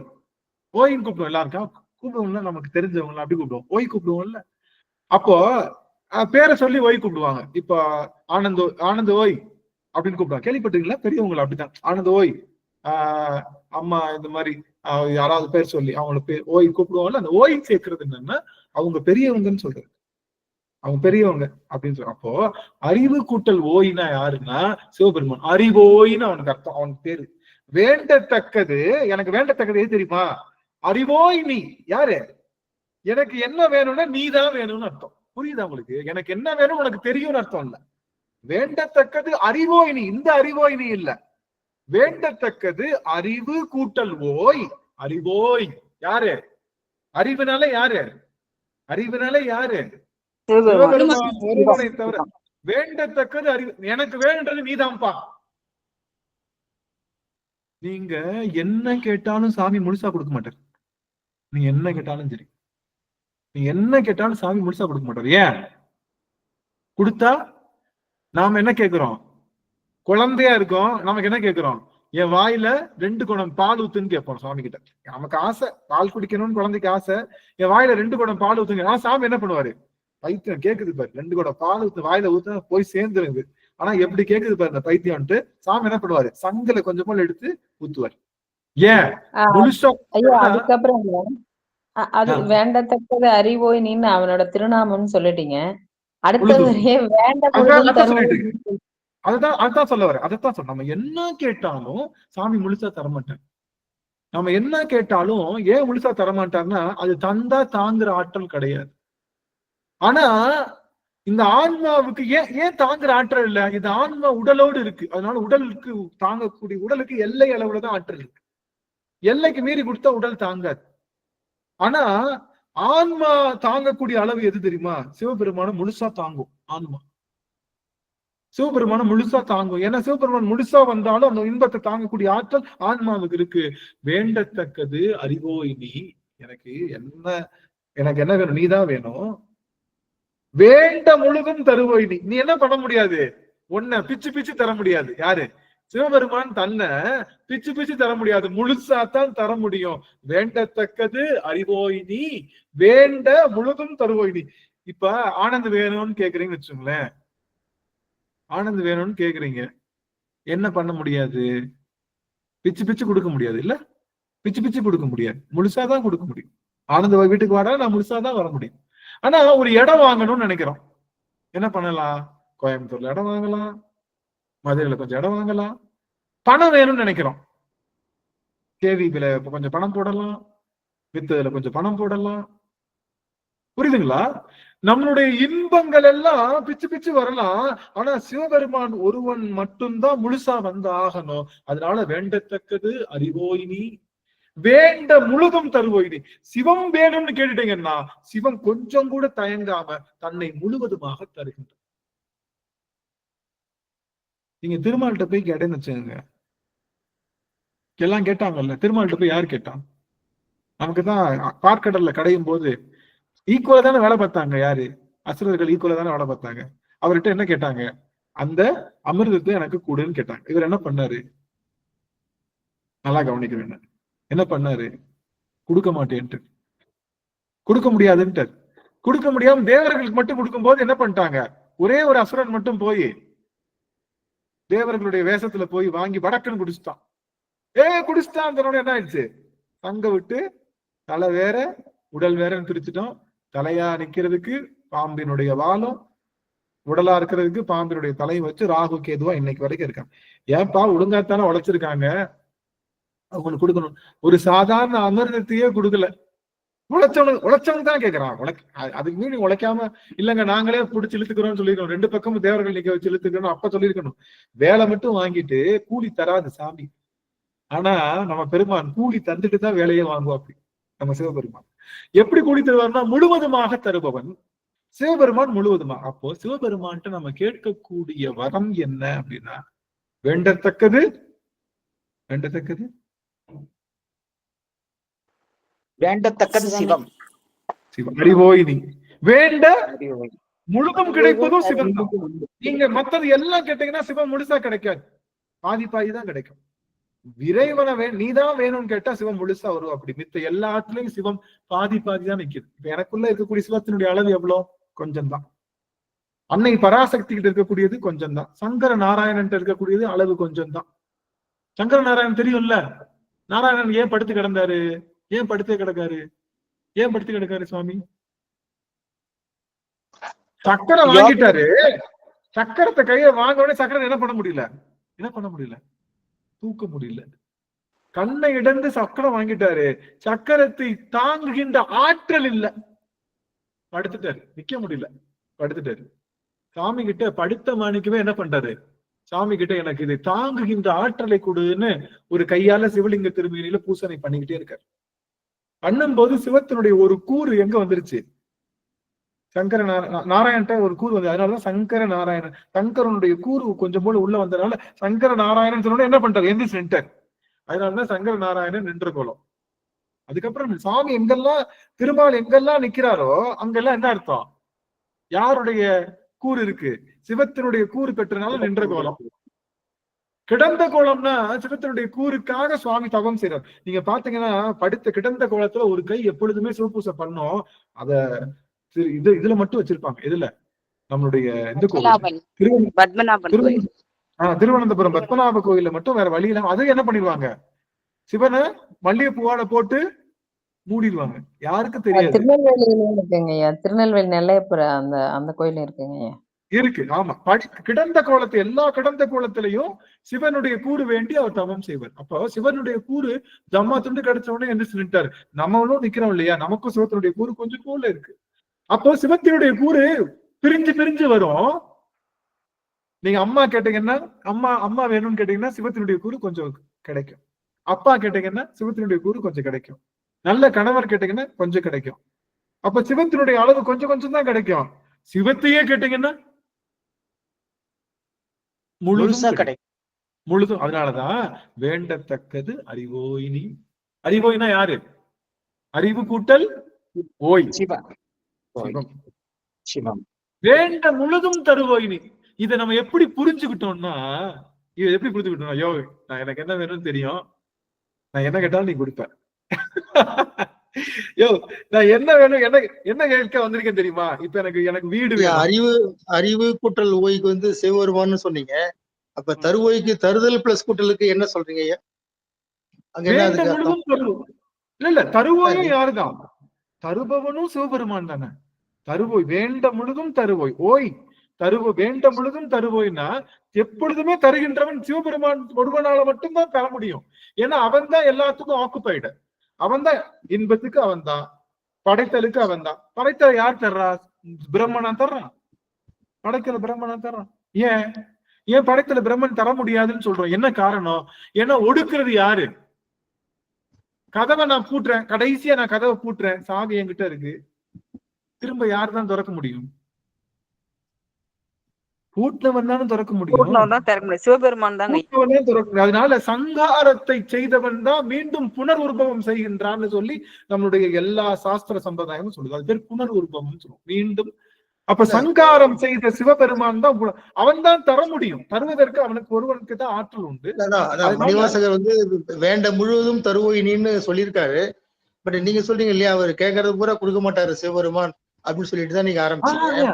ஓய்ன்னு கூப்பிடுவோம். எல்லாருக்கும் கூப்பிடுவோம்ல, நமக்கு தெரிஞ்சவங்கள அப்படி கூப்பிடுவோம், ஓய் கூப்பிடுவோம்ல. அப்போ பேரை சொல்லி ஓய் கூப்பிடுவாங்க. இப்ப ஆனந்த் ஓய் அப்படின்னு கூப்பிடுவாங்க. கேள்விப்பட்டீங்களா? பெரியவங்களை அப்படித்தான், ஆனந்த் ஓய், அம்மா இந்த மாதிரி யாராவது பேர் சொல்லி அவங்கள பேர் ஓய் கூப்பிடுவாங்கல்ல. அந்த ஓய் சேர்க்கறது என்னன்னா அவங்க பெரியவங்கன்னு சொல்றது, அவங்க பெரியவங்க அப்படின்னு சொல்ற. அப்போ அறிவு கூட்டல் ஓய்னா யாருன்னா சிவபெருமான். அறிவோயின்னு அவனுக்கு அர்த்தம், அவனுக்கு பேரு. வேண்டத்தக்கது, எனக்கு வேண்டத்தக்கது எது தெரியுமா? அறிவோய் நீ. யாரு? எனக்கு என்ன வேணும்னா நீதான் வேணும்னு அர்த்தம். புரியுதா உங்களுக்கு? எனக்கு என்ன வேணும் உனக்கு தெரியும்னு அர்த்தம் இல்ல. வேண்டத்தக்கது அறிவோய் நீ. இந்த அறிவோய் நீ இல்ல, வேண்டத்தக்கது அறிவு கூட்டல் ஓய். அறிவோய் யாரு? அறிவுனால யாரு? அறிவுனால யாரு? சிவபெருமான் ஒருவனை தவிர. வேண்டத்தக்கது அறிவு. எனக்கு வேணுன்றது நீதான்ப்பா. நீங்க என்ன கேட்டாலும் சாமி முழுசா கொடுக்க மாட்டார். நீங்க என்ன கேட்டாலும் சரி, நீங்க என்ன கேட்டாலும் சாமி முழுசா கொடுக்க மாட்டார். ஏன்? கொடுத்தா நாம என்ன கேட்கிறோம்? குழந்தையா இருக்கோம், நமக்கு என்ன கேட்கிறோம்? என் வாயில 2 குடம் பால் ஊத்துன்னு கேட்போம் சாமி கிட்ட. நமக்கு ஆசை பால் குடிக்கணும்னு, குழந்தைக்கு ஆசை. என் வாயில 2 குடம் பால் ஊத்துங்க. ஆனா சாமி என்ன பண்ணுவாரு? பைத்தியம் கேக்குது பாரு, 2 குடம் பால் ஊத்து வாயில ஊத்து போய் சேர்ந்துருது. ஆனா எப்படி கேக்குது பாரு இந்த பைத்தியம்ட்டு, சாமி என்ன பண்ணுவாரு? சங்கல கொஞ்சம் போல எடுத்து ஊத்துவாரு. ஏன்? முழுசா. அதுக்கப்புறம் அது வேண்டத்தக்கது அறிவோய் நீன்னு அவனோட திருநாமம்னு சொல்லிட்டீங்க. அடுத்தது அதுதான் சொல்ல வர. அதைத்தான் சொல்ல. நம்ம என்ன கேட்டாலும் சாமி முழுசா தரமாட்டார். நம்ம என்ன கேட்டாலும் ஏன் முழுசா தரமாட்டார்னா அது தந்தா தாங்குற ஆற்றல் கிடையாது. ஆனா இந்த ஆன்மாவுக்கு ஏன் தாங்குற ஆற்றல் இல்ல? இந்த ஆன்மா உடலோடு இருக்கு. அதனால உடலுக்கு தாங்கக்கூடிய, உடலுக்கு எல்லை அளவுலதான் ஆற்றல் இருக்கு. எல்லைக்கு மீறி கொடுத்தா உடல் தாங்காது. ஆனா ஆன்மா தாங்கக்கூடிய அளவு எது தெரியுமா? சிவபெருமானம் முழுசா தாங்கும். ஆன்மா சிவபெருமானம் முழுசா தாங்கும். ஏன்னா சிவபெருமான் முழுசா வந்தாலும் அந்த இன்பத்தை தாங்கக்கூடிய ஆற்றல் ஆன்மாவுக்கு இருக்கு. வேண்டத்தக்கது அறிவோய் நீ. எனக்கு என்ன வேணும்? நீதான் வேணும். வேண்ட முழுதும் தருவோய் நீ. நீ என்ன பண்ண முடியாது? ஒன்ன பிச்சு தர முடியாது. யாரு? சிவபெருமான் தன்னை பிச்சு தர முடியாது, முழுசாத்தான் தர முடியும். வேண்டத்தக்கது அறிவோய் நீ, வேண்ட முழுதும் தருவோய் நீ. இப்ப ஆனந்த் வேணும்னு கேக்குறீங்கன்னு வச்சுங்களேன். ஆனந்த் வேணும்னு கேக்குறீங்க, என்ன பண்ண முடியாது? பிச்சு கொடுக்க முடியாது இல்ல? பிச்சு கொடுக்க முடியாது, முழுசாதான் கொடுக்க முடியும். ஆனந்த் வீட்டுக்கு வாடா, நான் முழுசாதான் வர முடியும். ஆனா ஒரு இடம் வாங்கணும்னு நினைக்கிறோம், என்ன பண்ணலாம்? கோயம்புத்தூர்ல இடம் வாங்கலாம், மதுரையில கொஞ்சம் இடம் வாங்கலாம். பணம் வேணும்னு நினைக்கிறோம், கேவிபில கொஞ்சம் பணம் போடலாம், வித்ததுல கொஞ்சம் பணம் போடலாம். புரியுதுங்களா? நம்மளுடைய இன்பங்கள் எல்லாம் பிச்சு வரலாம். ஆனா சிவபெருமான் ஒருவன் மட்டும்தான் முழுசா வந்து ஆகணும். அதனால வேண்டத்தக்கது அறிவோய் நீ, வேண்ட முழுதும் தருவோய் நீ. சிவம் வேணும்னு கேட்டுட்டீங்கன்னா சிவம் கொஞ்சம் கூட தயங்காம தன்னை முழுவதுமாக தருகின்ற. நீங்க திருமால்கிட்ட போய் கேட்டேன்னு வச்சுக்கோங்க, எல்லாம் கேட்டாங்கல்ல, திருமால்கிட்ட போய் யார் கேட்டான்? நமக்குதான் பார்க்கடல்ல கடையும் போது ஈக்குவலா தானே வேலை பார்த்தாங்க. யாரு? அசுரர்கள் ஈக்குவலா தானே வேலை பார்த்தாங்க. அவர்கிட்ட என்ன கேட்டாங்க? அந்த அமிர்தத்தை எனக்கு கொடுன்னு கேட்டாங்க. இவர் என்ன பண்ணாரு? நல்லா கவனிக்கிறேன். என்ன பண்ணாரு? கொடுக்க மாட்டேன்ட்டு, கொடுக்க முடியாதுன்ட்டு. கொடுக்க முடியாம தேவர்களுக்கு மட்டும் கொடுக்கும் போது என்ன பண்ணிட்டாங்க? ஒரே ஒரு அசுரன் மட்டும் போய் தேவர்களுடைய வேஷத்துல போய் வாங்கி வடக்குன்னு குடிச்சுட்டான். குடிச்சுட்டான். என்ன ஆயிடுச்சு? தங்க விட்டு தலை வேற உடல் வேறன்னு பிரிச்சுட்டோம். தலையா நிக்கிறதுக்கு பாம்பினுடைய வாலும், உடலா இருக்கிறதுக்கு பாம்பினுடைய தலையை வச்சு ராகு கேதுவா இன்னைக்கு வரைக்கும் இருக்காங்க. ஏன்பா ஒழுங்காத்தானே உழைச்சிருக்காங்க, அவங்களுக்கு கொடுக்கணும். ஒரு சாதாரண அமிர்தத்தையே கொடுக்கல. உழைச்சவனுக்கு தான் கேட்கறான். அதுக்கு மீறி உழைக்காம இல்லங்க நாங்களே பிடிச்சி இழுத்துக்கிறோம்னு சொல்லிருக்கோம். 2 பக்கமும் தேவர்கள் நிக்க வச்சு இழுத்துக்கணும் அப்ப சொல்லியிருக்கணும். வேலை மட்டும் வாங்கிட்டு கூலி தராது சாமி. ஆனா நம்ம பெருமான் கூலி தந்துட்டு தான் வேலையே வாங்குவாப்பி. நம்ம சிவபெருமான் எப்படி கூலி தருவார்னா முழுவதுமாக தருபவன் சிவபெருமான் முழுவதுமா. அப்போ சிவபெருமான்ட்டு நம்ம கேட்கக்கூடிய வரம் என்ன அப்படின்னா, வேண்டத்தக்கது வேண்டத்தக்கது வேண்டத்தக்கது சிவம். சிவம் அறிவோயினி. வேண்ட முழுதும் கிடைப்பதும் சிவம் தான். நீங்க மத்தது எல்லாம் கேட்டீங்கன்னா சிவம் முழுசா கிடைக்காது, பாதி பாதி தான் கிடைக்கும். இறைவனை நீதான் வேணும்னு கேட்டா சிவம் முழுசா வரும். அப்படி மித்த எல்லாத்துலயும் சிவம் பாதி பாதி தான் நிக்குது. இப்ப எனக்குள்ள இருக்கக்கூடிய சிவத்தினுடைய அளவு எவ்வளவு? கொஞ்சம் தான். அன்னை பராசக்தி கிட்ட இருக்கக்கூடியது கொஞ்சம் தான். சங்கர நாராயணன் இருக்கக்கூடியது அளவு கொஞ்சம் தான். சங்கர நாராயணன் தெரியும்ல, நாராயணன் ஏன் படுத்து கிடந்தாரு? ஏன் படுத்தே கிடக்காரு? ஏன் படுத்து கிடக்காரு சுவாமி? சக்கரை வாங்கிட்டாரு. சக்கரத்தை கையை வாங்க உடனே சக்கரை என்ன பண்ண முடியல? என்ன பண்ண முடியல? தூக்க முடியல. கண்ணை இடந்து சக்கரம் வாங்கிட்டாரு. சக்கரத்தை தாங்குகின்ற ஆற்றல் இல்ல. படுத்துட்டாரு, நிக்க முடியல, படுத்துட்டாரு. சாமி கிட்ட படுத்த மாணிக்கவே என்ன பண்றாரு? சாமி கிட்ட எனக்கு இதை தாங்குகின்ற ஆற்றலை கொடுன்னு ஒரு கையால சிவலிங்க திருமேனியில பூசனை பண்ணிக்கிட்டே இருக்காரு. பண்ணும் போது சிவத்தினுடைய ஒரு கூறு எங்க வந்துருச்சு? சங்கர நாராயணன் ஒரு கூறு வந்து, அதனாலதான் சங்கர நாராயணன். சங்கரனுடைய கூறு கொஞ்சம் போல உள்ள வந்ததுனால சங்கர நாராயணன் சொன்ன என்ன பண்றாரு? எந்திரிச்சு நின்றார். அதனாலதான் சங்கர நாராயணன் நின்ற கோலம். அதுக்கப்புறம் சாமி எங்கெல்லாம் திருமால் எங்கெல்லாம் நிக்கிறாரோ அங்கெல்லாம் என்ன அர்த்தம்? யாருடைய கூறு இருக்கு? சிவத்தினுடைய கூறு பெற்றனால நின்ற கோலம். கிடந்த கோலம்னா சிவத்தினுடைய கூறுக்காக சுவாமி தவம் செய்யறார். நீங்க பாத்தீங்கன்னா படுத்த கிடந்த கோலத்துல ஒரு கை எப்பொழுதுமே சிவபூசை பண்ணோம். அத இதுல மட்டும் வச்சிருப்பாங்க. இதுல நம்மளுடைய இந்த கோவில் திருவனந்தபுரம் பத்மநாப கோயில்ல மட்டும் வேற வழி இல்லாம அது என்ன பண்ணிடுவாங்க? சிவனை மல்லிகைப்பூவால போட்டு மூடிடுவாங்க. யாருக்கும் தெரியாது. திருநெல்வேலியில இருக்குங்கய்யா, திருநெல்வேலி நெல்லையப்புறம் அந்த கோயில் இருக்குங்க. இருக்கு. ஆமா, கிடந்த கோலத்தை எல்லா கிடந்த கோலத்திலையும் சிவனுடைய கூறு வேண்டி அவர் தவம் செய்வார். அப்போ சிவனுடைய கூறு ஜம்மா துண்டு கிடைச்ச உடனே எந்திரிச்சு நின்றாரு. நம்மளும் நிக்கிறோம் இல்லையா? நமக்கும் சிவத்தினுடைய கூறு கொஞ்சம் போல இருக்கு. அப்போ சிவத்தினுடைய கூறு பிரிஞ்சு பிரிஞ்சு வரும். நீங்க அம்மா கேட்டீங்கன்னா அம்மா வேணும்னு கேட்டீங்கன்னா சிவத்தினுடைய கூறு கொஞ்சம் கிடைக்கும். அப்பா கேட்டீங்கன்னா சிவத்தினுடைய கூறு கொஞ்சம் கிடைக்கும். நல்ல கணவர் கேட்டீங்கன்னா கொஞ்சம் கிடைக்கும். அப்ப சிவத்தினுடைய அளவு கொஞ்சம் கொஞ்சம் தான் கிடைக்கும். சிவத்தையே கேட்டீங்கன்னா முழுதும் கிடைக்கும். முழுதும். அதனாலதான் வேண்டத்தக்கது அறிவோயினி. அறிவோயினா யாரு? அறிவு கூட்டல் ஓய் சிவம். வேண்ட முழுதும் தருவோயினி. இதை நம்ம எப்படி புரிஞ்சுக்கிட்டோம்னா, ஐயோ நான் எனக்கு என்ன வேணும்னு தெரியும், நான் என்ன கேட்டாலும் நீ கொடுப்ப. யோ நான் என்ன வேணும், என்ன கேட்க வந்திருக்கேன் தெரியுமா? இப்ப எனக்கு வீடு வேணும். அறிவு கூட்டல் ஓய்க்கு வந்து சிவபெருமான்னு சொன்னீங்க. அப்ப தருவோய்க்கு தருதல் பிளஸ் கூட்டலுக்கு என்ன சொல்றீங்க ஐயா? இல்ல தருவோயும் யாருதான்? தருபவனும் சிவபெருமான் தானே. தருவோய் வேண்ட முழுதும் தருவோய் ஓய் வேண்ட முழுதும் தருவோய்னா எப்பொழுதுமே தருகின்றவன் சிவபெருமான் ஒருவனால மட்டும்தான் தர முடியும். ஏன்னா அவன் தான் எல்லாத்துக்கும் ஆக்குப்பைடு. அவன் தான் இன்பத்துக்கு, அவன் தான் படைத்தலுக்கு, அவன் தான். படைத்தல யார் தர்றா? பிரம்மனா தர்றான். படைத்தல பிரம்மனா தர்றான். ஏன் படைத்தல பிரம்மன் தர முடியாதுன்னு சொல்றோம்? என்ன காரணம்? ஏன்னா ஒடுக்குறது யாரு? கதவை நான் பூட்டுறேன், கடைசியா நான் கதவை பூட்டுறேன், சாவி என்கிட்ட இருக்கு, திரும்ப யாரு தான் திறக்க முடியும்? பூட்டினவன் தானே திறக்க முடியும், சிவபெருமான் தான். அதனால சங்காரத்தை செய்தவன் தான் மீண்டும் புனர் உருபவம் செய்கின்றான்னு சொல்லி நம்மளுடைய எல்லா சாஸ்திர சம்பிரதாயமும் சொல்லுது. அது பேர் புனர் உருபவம் சொல்லுவோம். மீண்டும் அப்ப சங்காரம் செய்த சிவபெருமான் தான் அவன் தான் தர முடியும். தருவதற்கு அவனுக்கு ஒருவனுக்கு தான் ஆற்றல் உண்டு. அதான் மணிவாசகர் வந்து வேண்ட முழுவதும் தருவோயினின்னு சொல்லியிருக்காரு. பட் நீங்க சொல்றீங்க இல்லையா, அவர் கேட்கறது பூரா கொடுக்க மாட்டாரு சிவபெருமான் அப்படின்னு சொல்லிட்டு தான் நீங்க ஆரம்பிச்சீங்க.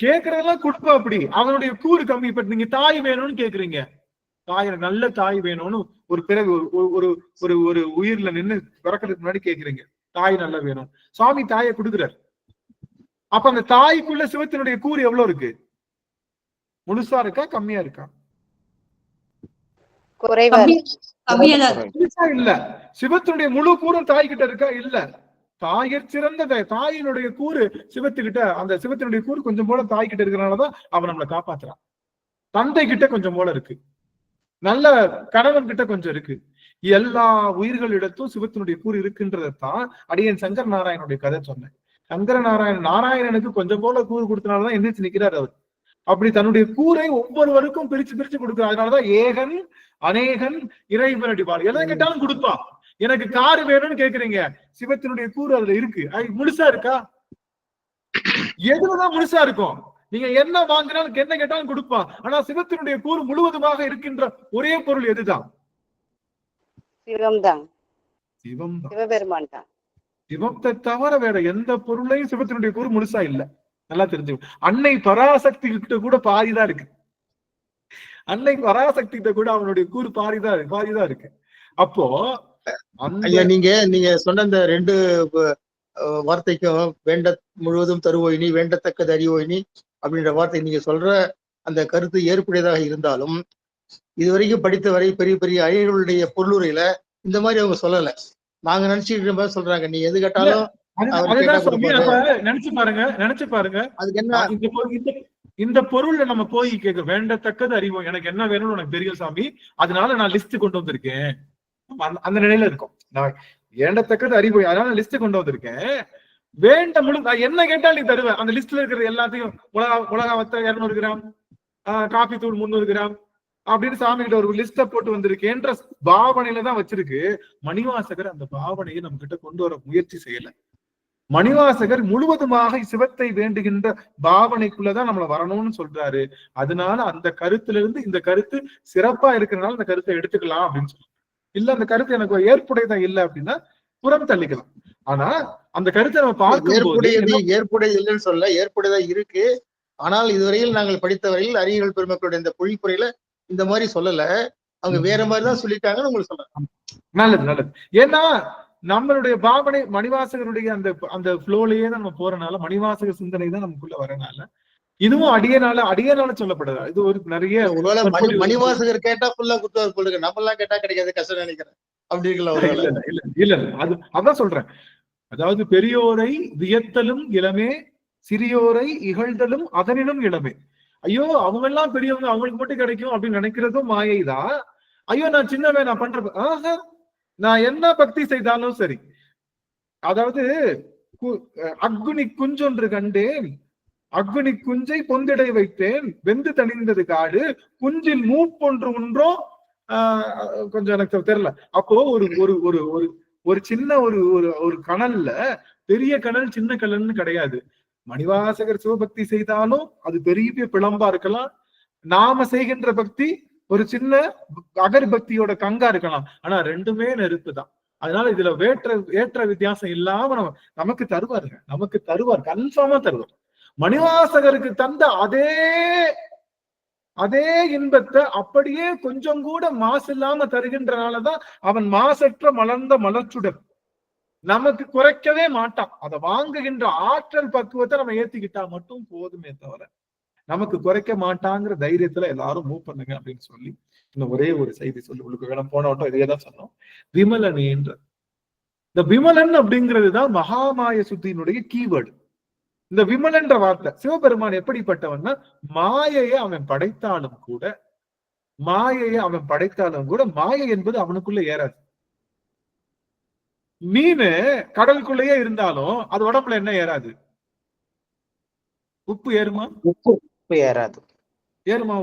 கேக்குறதெல்லாம் கொடுப்பா. அப்படி அவனுடைய கூறு கம்மி. இப்ப நீங்க தாய் வேணும்னு கேக்குறீங்க, தாய் நல்ல தாய் வேணும்னு ஒரு பிறகு ஒரு ஒரு ஒரு உயிர்ல நின்று பிறக்கிறதுக்கு முன்னாடி கேக்குறீங்க, தாய் நல்லா வேணும். சுவாமி தாயை கொடுக்குறாரு. அப்ப அந்த தாய்க்குள்ள சிவத்தினுடைய கூறு எவ்வளவு இருக்கு? முழுசா இருக்கா, கம்மியா இருக்கா? இல்ல. சிவத்தினுடைய முழு கூறும் தாய் கிட்ட இருக்கா? இல்ல. தாயர் சிறந்த தாயினுடைய கூறு சிவத்துக்கிட்ட, அந்த சிவத்தினுடைய கூறு கொஞ்சம் போல தாய் கிட்ட இருக்கிறனாலதான் அவன் நம்மளை காப்பாத்துறான். தந்தை கிட்ட கொஞ்சம் போல இருக்கு, நல்ல கணவன் கிட்ட கொஞ்சம் இருக்கு. எல்லா உயிர்களிடத்தும் சிவத்தினுடைய கூறு இருக்குன்றதான் அடியன் சங்கர நாராயணனுடைய கதை சொன்னேன். சங்கர நாராயணனுக்கு கொஞ்சம் போல கூறு கொடுத்தனாலதான் எந்திரிச்சு நிக்கிறார் அவர். அப்படி தன்னுடைய கூரை ஒவ்வொருவருக்கும் பிரிச்சு பிரிச்சு கொடுக்கிறார். அதனாலதான் ஏகன் அநேகன் இறைவனடி பால். எதை கேட்டாலும் கொடுப்பான். எனக்கு காரு வேணும்னு கேக்குறீங்க, சிவத்தினுடைய கூறு அதுல இருக்கு. முழுசா இருக்கா? எதுலதான் முழுசா இருக்கும்? நீங்க என்ன வாங்கினாலும் என்ன கேட்டாலும் கொடுப்பான். ஆனா சிவத்தினுடைய கூறு முழுவதுமாக இருக்கின்ற ஒரே பொருள் எதுதான்? சிவம்தான். சிவம், சிவபெருமான் தான். சிவத்தை தவிர வேற எந்த பொருளையும் சிவத்தினுடைய கூறு முழுசா இல்ல. நல்லா தெரிஞ்சு. அன்னை பராசக்தி கிட்ட கூட பாதிதான் இருக்கு. அன்னை பராசக்தி கிட்ட கூட அவனுடைய கூறு பாதிதான் இருக்கு. அப்போ நீங்க சொன்ன இந்த 2 வார்த்தைக்கும் வேண்ட முழுவதும் தருவோயினி, வேண்டத்தக்கது அறிவோயினி அப்படின்ற வார்த்தை நீங்க சொல்ற அந்த கருத்து ஏற்புடையதாக இருந்தாலும், இதுவரைக்கும் படித்த வரை பெரிய பெரிய அறிஞர்களுடைய பொருளுரையில இந்த மாதிரி அவங்க சொல்லல. நாங்க நினைச்சுக்கிற மாதிரி சொல்றாங்க, நீ எது கேட்டாலும் நினைச்சு பாருங்க. அதுக்கு என்ன இந்த பொருள்ல நம்ம போய் கேட்க வேண்டத்தக்கது அறிவோம், எனக்கு என்ன வேணும்னு உனக்கு தெரியும் சாமி, அதனால நான் லிஸ்ட் கொண்டு வந்திருக்கேன். அந்த நிலையில இருக்கும். நான் வேண்டத்தக்கது அறிவோம், அதனால லிஸ்ட் கொண்டு வந்திருக்கேன். வேண்ட முழு நான் என்ன கேட்டாலும் நீ தருவேன். அந்த லிஸ்ட்ல இருக்கிற எல்லாத்தையும் மிளகா வத்த 200 கிராம், காபி தூள் 300 கிராம் அப்படின்னு சாமி கிட்ட ஒரு லிஸ்ட போட்டு வந்திருக்கேன்ற பாவனையில தான் வச்சிருக்கு. மணிவாசகர் அந்த பாவனையை நம்ம கிட்ட கொண்டு வர முயற்சி செய்யல. மணிவாசகர் முழுவதுமாக சிவத்தை வேண்டுகின்ற பாவனைக்குள்ளதான் நம்மள வரணும்னு சொல்றாரு. அதனால அந்த கருத்துல இருந்து இந்த கருத்து சிறப்பா இருக்கிறதுனால அந்த கருத்தை எடுத்துக்கலாம் அப்படின்னு சொல்லுவாங்க. இல்ல அந்த கருத்து எனக்கு ஏற்புடையதா இல்லை அப்படின்னா புறம் தள்ளிக்கலாம். ஆனா அந்த கருத்தை நம்ம பார்க்க ஏற்புடையது இல்லைன்னு சொல்ல, ஏற்புடையதா இருக்கு. ஆனால் இதுவரையில் நாங்கள் படித்த வரையில் அறிஞர்கள் பெருமக்களுடைய இந்த பொழிப்புரையில இந்த மாதிரி சொல்லல, அவங்க வேற மாதிரிதான் சொல்லிட்டாங்கன்னு உங்களுக்கு சொல்றேன். நல்லது. ஏன்னா நம்மளுடைய பாவனை மணிவாசகருடைய அந்த ஃப்ளோலயே தான் நம்ம போறனால, மணிவாசக சிந்தனை தான் நமக்குள்ள வரனால, இதுவும் அடியனால சொல்லப்படுதா? இது ஒரு நிறைய மணிவாசகர் கேட்டா ஃபுல்லா குத்துவார் போடுங்க, நம்ம எல்லாம் கேட்டா கிடைக்காது, கஷ்டம் நினைக்கிறேன். அப்படி இல்ல அதான் சொல்றேன். அதாவது பெரியோரை வியத்தலும் இளமே, சிறியோரை இகழ்தலும் அதனிலும் இளமே. ஐயோ அவங்க எல்லாம் பெரியவங்க, அவங்களுக்கு மட்டும் கிடைக்கும் அப்படின்னு நினைக்கிறதும் மாயைதான். ஐயோ நான் சின்னவன், நான் பண்றது நான் என்ன பக்தி செய்தாலும் சரி. அதாவது அக்குனி குஞ்சொன்று கண்டேன், அக்குனி குஞ்சை பொந்திடை வைத்தேன், வெந்து தணிந்தது காடு, குஞ்சில் மூப்பொன்று ஒன்றோ கொஞ்சம் எனக்கு தெரியல. அப்போ ஒரு ஒரு ஒரு ஒரு ஒரு சின்ன ஒரு கணல்ல பெரிய கணல் சின்ன கணல்னு கிடையாது. மணிவாசகர் சிவபக்தி செய்தாலும் அது பெரிய பிளம்பா இருக்கலாம். நாம செய்கின்ற பக்தி ஒரு சின்ன அகர்பக்தியோட கங்கா இருக்கலாம். ஆனா ரெண்டுமே நெருப்பு தான். அதனால இதுல ஏற்ற வித்தியாசம் இல்லாம நமக்கு தருவார், கன்ஃபார்மா தருவார். மணிவாசகருக்கு தந்த அதே இன்பத்தை அப்படியே கொஞ்சம் கூட மாசு இல்லாம தருகின்றனாலதான் அவன் மாசற்ற மலர்ந்த மலர்ச்சுடர். நமக்கு குறைக்கவே மாட்டான். அதை வாங்குகின்ற ஆற்றல் பக்குவத்தை நம்ம ஏத்திக்கிட்டா மட்டும் போதுமே தவிர நமக்கு குறைக்க மாட்டாங்கிற தைரியத்துல எல்லாரும் மூவ் பண்ணுங்க அப்படின்னு சொல்லி இன்னும் ஒரே ஒரு செய்தி சொல்லி உங்களுக்கு வேணும். போன வட்டம் இதையேதான் சொன்னோம். விமலனேன்ற இந்த விமலன் அப்படிங்கிறதுதான் மகாமாய சுத்தியினுடைய கீவேர்டு. இந்த விமலன்ற வார்த்தை, சிவபெருமான் எப்படிப்பட்டவன்னா மாயையை அவன் படைத்தாலும் கூட மாயை என்பது அவனுக்குள்ள ஏறாது. மீன் கடலுக்குள்ளேயே இருந்தாலும் அது உடம்புல என்ன ஏறாது? உப்பு ஏறுமா? உப்பு ஏறாது. ஏறுமா?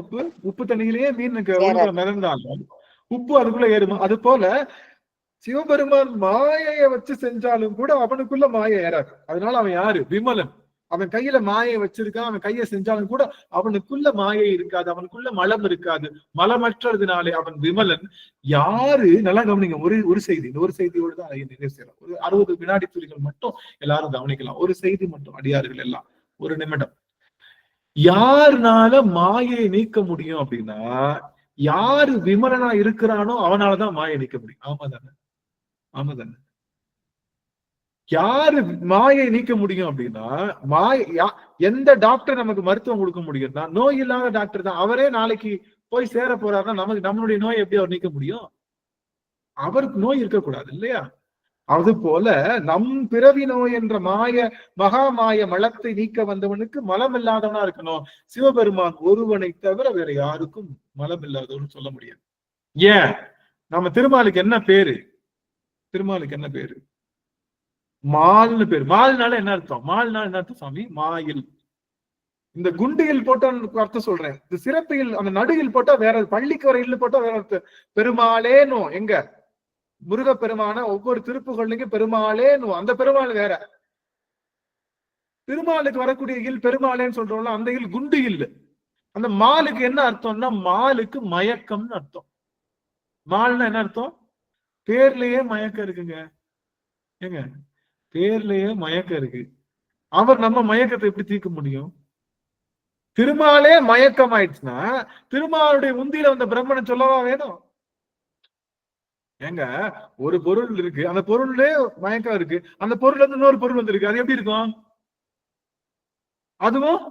உப்பு தண்ணியிலேயே மீனுக்கு மிதந்தாலும் உப்பு அதுக்குள்ள ஏறுமா? அது போல சிவபெருமான் மாயையை வச்சு செஞ்சாலும் கூட அவனுக்குள்ள மாயை ஏறாது. அதனால அவன் யாரு? விமலன். அவன் கையில மாயை வச்சிருக்கான், அவன் கையை செஞ்சாலும் கூட அவனுக்குள்ள மாயை இருக்காது, அவனுக்குள்ள மலம் இருக்காது. மலமற்றதுனாலே அவன் விமலன். யாரு நல்லா கவனிங்க, ஒரு செய்தி, இந்த ஒரு செய்தியோடு தான் நிறைவு செய்யலாம். ஒரு 60 வினாடி துளிகள் மட்டும் எல்லாரும் கவனிக்கலாம். ஒரு செய்தி மட்டும், அடியார்கள் எல்லாம் ஒரு நிமிடம். யாருனால மாயை நீக்க முடியும் அப்படின்னா, யாரு விமலனா இருக்கிறானோ அவனாலதான் மாயை நீக்க முடியும். ஆமா தானே? ஆமா தானே? யாரு மாயை நீக்க முடியும் அப்படின்னா, எந்த டாக்டர் நமக்கு மருத்துவம் கொடுக்க முடியும்னா நோய் இல்லாத டாக்டர் தான். அவரே நாளைக்கு போய் சேர போறாருன்னா நமக்கு நம்மளுடைய நோய் எப்படி அவர் நீக்க முடியும்? அவருக்கு நோய் இருக்கக்கூடாது இல்லையா? அது போல நம் பிறவி நோய் என்ற மகா மாய மலத்தை நீக்க வந்தவனுக்கு மலம் இல்லாதவனா இருக்கணும். சிவபெருமான் ஒருவனை தவிர வேற யாருக்கும் மலம் இல்லாதவன்னு சொல்ல முடியாது. ஏன்? நம்ம திருமாலுக்கு என்ன பேரு? திருமாலுக்கு என்ன பேரு? மால்னு பேரு. மால்னால என்ன அர்த்தம்? மால்னால என்ன அர்த்தம் சாமி? மாயில். இந்த குண்டியில் போட்டா அர்த்தம் சொல்றேன். இந்த சிறப்பில் அந்த நடுவில் போட்டா வேற, பள்ளிக்கு வர இல்லு போட்டா வேற அர்த்தம். பெருமாளேனோ எங்க முருகப்பெருமான ஒவ்வொரு திருப்புகள்லையும் பெருமாளேனோ, அந்த பெருமாள் வேற. திருமாலுக்கு வரக்கூடிய இல் பெருமாளேன்னு சொல்றோம்ல, அந்த இல் குண்டு இல்லு. அந்த மாலுக்கு என்ன அர்த்தம்னா, மாலுக்கு மயக்கம்னு அர்த்தம். மால்னா என்ன அர்த்தம்? பேர்லயே மயக்கம் இருக்குங்க. ஏங்க பேர்லயே மயக்கம் இருக்கு. அவர் நம்ம மயக்கத்தை எப்படி தீர்க்க முடியும்? திருமாலே மயக்கம் ஆயிடுச்சுன்னா திருமாலுடைய முந்தியில வந்த பிரம்மனை சொல்லவா வேணும்? ஏங்க ஒரு பொருள் இருக்கு, அந்த பொருள்லயே மயக்கம் இருக்கு, அந்த பொருள் வந்து இன்னொரு பொருள் வந்திருக்கு, அது எப்படி இருக்கும்? அதுவும்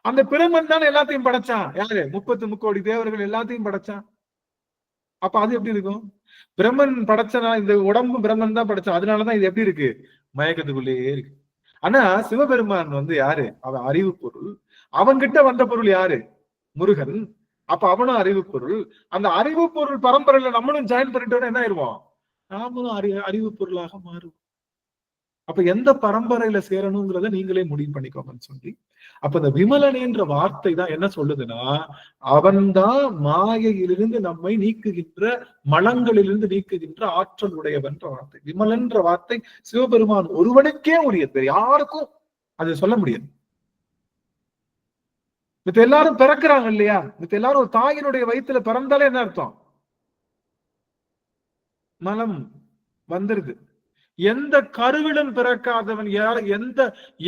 அந்த பிரம்மன் தானே எல்லாத்தையும் படைச்சான். யாரு? 30 முக்கோடி தேவர்கள் எல்லாத்தையும் படைச்சான். அப்ப அது எப்படி இருக்கும்? பிரம்மன் படைச்சனா, இந்த உடம்பு பிரம்மன் தான் படைச்சான், அதனாலதான் இது எப்படி இருக்கு? மயக்கத்துக்குள்ளேயே இருக்கு. ஆனா சிவபெருமான் வந்து யாரு? அவன் அறிவு பொருள். அவன்கிட்ட வந்த பொருள் யாரு? முருகன். அப்ப அவனும் அறிவு பொருள். அந்த அறிவு பொருள் பரம்பரையில நம்மளும் ஜாயின் பண்ணிட்டோம்னா என்ன ஆயிடுவோம்? நாமளும் அறிவு பொருளாக மாறுவோம். அப்ப எந்த பரம்பரையில சேரணுங்கிறத நீங்களே முடிவு பண்ணிக்கோங்கன்னு சொல்லி, அப்ப இந்த விமலனேன்ற வார்த்தை தான் என்ன சொல்லுதுன்னா, அவன்தான் மாயையிலிருந்து நம்மை நீக்குகின்ற, மலங்களிலிருந்து நீக்குகின்ற ஆற்றல் உடையவன்ற வார்த்தை. விமலன்ற வார்த்தை சிவபெருமான் ஒருவனுக்கே உரியது, யாருக்கும் அது சொல்ல முடியாது. மித்த எல்லாரும் பிறக்கிறாங்க இல்லையா? மித்த எல்லாரும் ஒரு தாயினுடைய வயிற்றுல பிறந்தாலே என்ன அர்த்தம்? மலம் வந்துருது. எந்த கருவிலும் பிறக்காதவன்,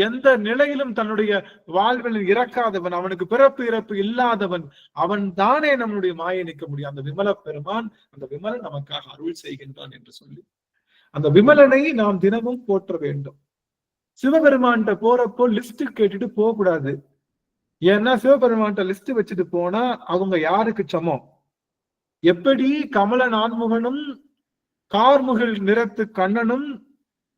எந்த நிலையிலும் தன்னுடைய வாழ்வில் இறக்காதவன், அவனுக்கு பிறப்பு இறப்பு இல்லாதவன், அவன் தானே நம்மளுடைய மாயை நீக்க முடியும். அந்த விமல பெருமான், அந்த விமலன் நமக்காக அருள் செய்கின்றான் என்று சொல்லி அந்த விமலனை நாம் தினமும் போற்ற வேண்டும். சிவபெருமான்கிட்ட போறப்போ லிஸ்ட் கேட்டுட்டு போக கூடாது. ஏன்னா சிவபெருமான்கிட்ட லிஸ்ட் வச்சுட்டு போனா அவங்க யாருக்கு சமம்? எப்படி கமல நான்முகனும் கார்முகில் நிறத்து கண்ணனும்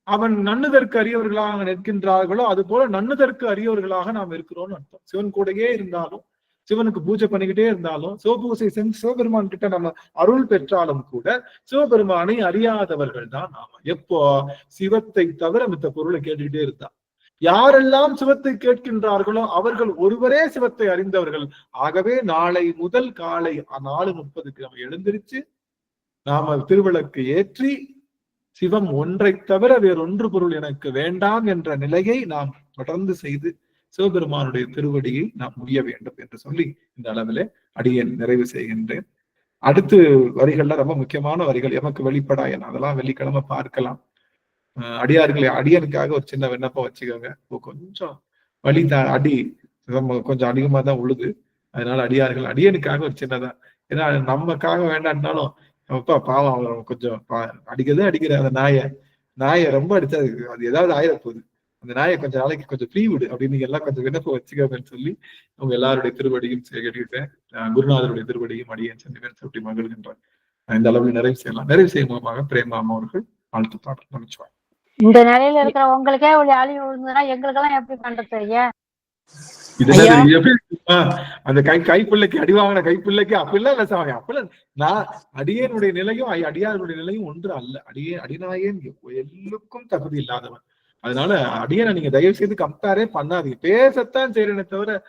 அவன் நன்னுதற்கு அறியவர்களாக நிற்கின்றார்களோ, அது போல நன்னுதற்கு அறியவர்களாக நாம் இருக்கிறோம்னு அர்த்தம். சிவன் கூடயே இருந்தாலும், சிவனுக்கு பூஜை பண்ணிக்கிட்டே இருந்தாலும், சிவபூசை செஞ்சு சிவபெருமான் கிட்ட நம்ம அருள் பெற்றாலும் கூட சிவபெருமானை அறியாதவர்கள் தான் நாம. எப்போ? சிவத்தை தவிர மித்த பொருளை கேட்டுக்கிட்டே இருந்தா. யாரெல்லாம் சிவத்தை கேட்கின்றார்களோ அவர்கள் ஒருவரே சிவத்தை அறிந்தவர்கள். ஆகவே நாளை முதல் காலை 4:30 நம்ம எழுந்திருச்சு நாம திருவிளக்கு ஏற்றி, சிவம் ஒன்றை தவிர வேறொன்று பொருள் எனக்கு வேண்டாம் என்ற நிலையை நாம் தொடர்ந்து செய்து சிவபெருமானுடைய திருவடியை நாம் முடிய வேண்டும் என்று சொல்லி இந்த அளவிலே அடியேன் நிறைவு செய்கின்றேன். அடுத்து வரிகள்ல ரொம்ப முக்கியமான வரிகள், எமக்கு வெளிப்படாயன், அதெல்லாம் வெள்ளிக்கிழமை பார்க்கலாம். அடியார்களை அடியனுக்காக ஒரு சின்ன விண்ணப்பம் வச்சுக்கோங்க. கொஞ்சம் வலி தான், அடி கொஞ்சம் அதிகமா தான் உழுது. அதனால அடியார்கள் அடியனுக்காக ஒரு சின்னதா, ஏன்னா நமக்காக வேண்டாம்னாலும் அப்பா பாவம் அவர் கொஞ்சம் அடிக்கிற அந்த நாயை ரொம்ப அடிச்சா அது ஏதாவது ஆயிரப்போகுது, அந்த நாயை கொஞ்சம் நாளைக்கு கொஞ்சம் ஃப்ரீ விடு அப்படின்னு நீங்க எல்லாம் கொஞ்சம் விண்ணப்பம் வச்சுக்கோங்கன்னு சொல்லி அவங்க எல்லாருடைய திருவடியும் கேட்டுக்கிட்டேன். குருநாதருடைய திருவடியும் அடியேன் சென்று சுட்டி மகிழ்கின்றார். இந்த அளவில் நிறைவு செய்யலாம். நிறைவு செய்யும் மூலமாக பிரேமாமா அவர்கள் வாழ்த்து பாடல் நினைச்சுவாங்க. இந்த நிலையில இருக்கிற உங்களுக்கே ஒரு அழிவு விழுந்ததுன்னா எங்களுக்கெல்லாம் எப்படி பண்றது ஐயா? அந்த கைப்பிள்ளைக்கு அடி வாங்கின கைப்பிள்ளைக்கு அப்படிலாம் இல்ல சாமி. அப்படிலாம் நான் அடியனுடைய நிலையும் அடியாருடைய நிலையும் ஒன்று அல்ல. அடிநாயன் எல்லுக்கும் தகுதி இல்லாதவன். அதனால அடியனை நீங்க தயவு செய்து கம்பேரே பண்ணாதீங்க. பேசத்தான் செய்யறேனே தவிர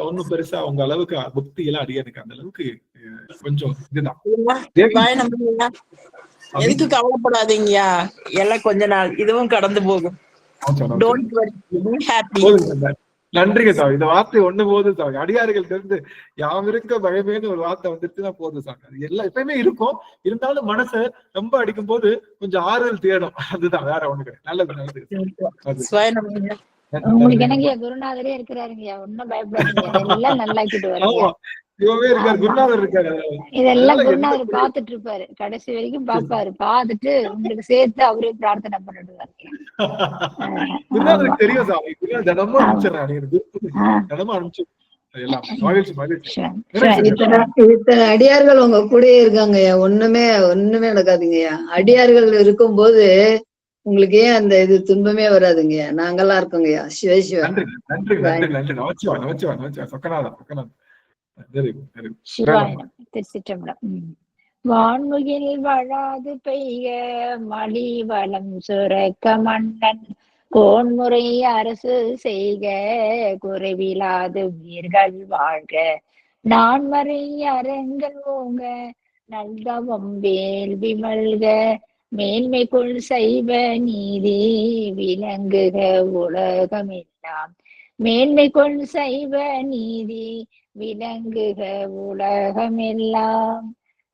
ஒன்னும் பெருசா உங்க அளவுக்கு புக்தி எல்லாம் அடியனுக்கு அந்த அளவுக்கு கொஞ்சம் இதுதான். எதுக்கு கவலைப்படாதீங்கயா, எல்லாம் கொஞ்ச நாள் இதுவும் கடந்து போகும். Don't worry, be happy. போதுங்க. நன்றிங்க சாமி. இந்த வார்த்தை ஒண்ணு போதும் சாமி. அடியார்கள் இருந்து யாவிருக்க பயமேன்னு ஒரு வார்த்தை வந்துட்டுனா போதும் சாமி. அது எல்லாம் எப்பயுமே இருக்கும். இருந்தாலும் மனசை ரொம்ப அடிக்கும் போது கொஞ்சம் ஆறுதல் தேடும். அதுதான், வேற ஒண்ணு கிடையாது. நல்லது நல்லது. சிவாயனம் ஐயா. உங்களுக்கு என்னங்க குருநாதரே இருக்கிறாருங்கய்யா, ஒன்னும் பயப்படாதீங்க, எல்லாம் நல்லாக்கிட்டு வருங்க. ஆமா, இவவே இருக்காரு, குருநாதர் இருக்காரு. இதெல்லாம் குருநாதர் பாத்துட்டு இருப்பாரு, கடைசி வரைக்கும் பாப்பாரு. பாத்துட்டு உங்களுக்கு சேர்த்து அவரே பிரார்த்தனை பண்ணிடுவாரு. குருநாதருக்கு தெரியும் சாமி. குருநாதர் தினமும் அனுப்பிச்சிடறாரு, தினமும் அனுப்பிச்சு எல்லாம் மகிழ்ச்சி மகிழ்ச்சி. இத்தனை அடியார்கள் உங்க கூடயே இருக்காங்கய்யா, ஒண்ணுமே நடக்காதுங்கய்யா. அடியார்கள் இருக்கும்போது உங்களுக்கு ஏன் அந்த இது துன்பமே வராதுங்கய்யா. நாங்கெல்லாம் இருக்கோங்கய்யா. சிவசிவா. நன்றி நன்றி நன்றி நன்றி. நமச்சிவா நமச்சிவா நமச்சிவா. சொக்கநாதம் சொக்கநாதம். சிவாயனம். திருச்சிற்றம்பலம். வான்முகில் வழாது பெய்க மலி வளம் சுரக்க மன்னன் கோன்முறை அரசு செய்க குறைவிலாது உயிர்கள் வாழ்க நான்மறை அரங்கல் ஓங்க நல்தவம் வேள்வி மல்க மேன்மைக்குள் சைவ நீதி விளங்குக உலகமெல்லாம் மேன்மைக்குள் சைவ நீதி விளங்குக உலகமெல்லாம்.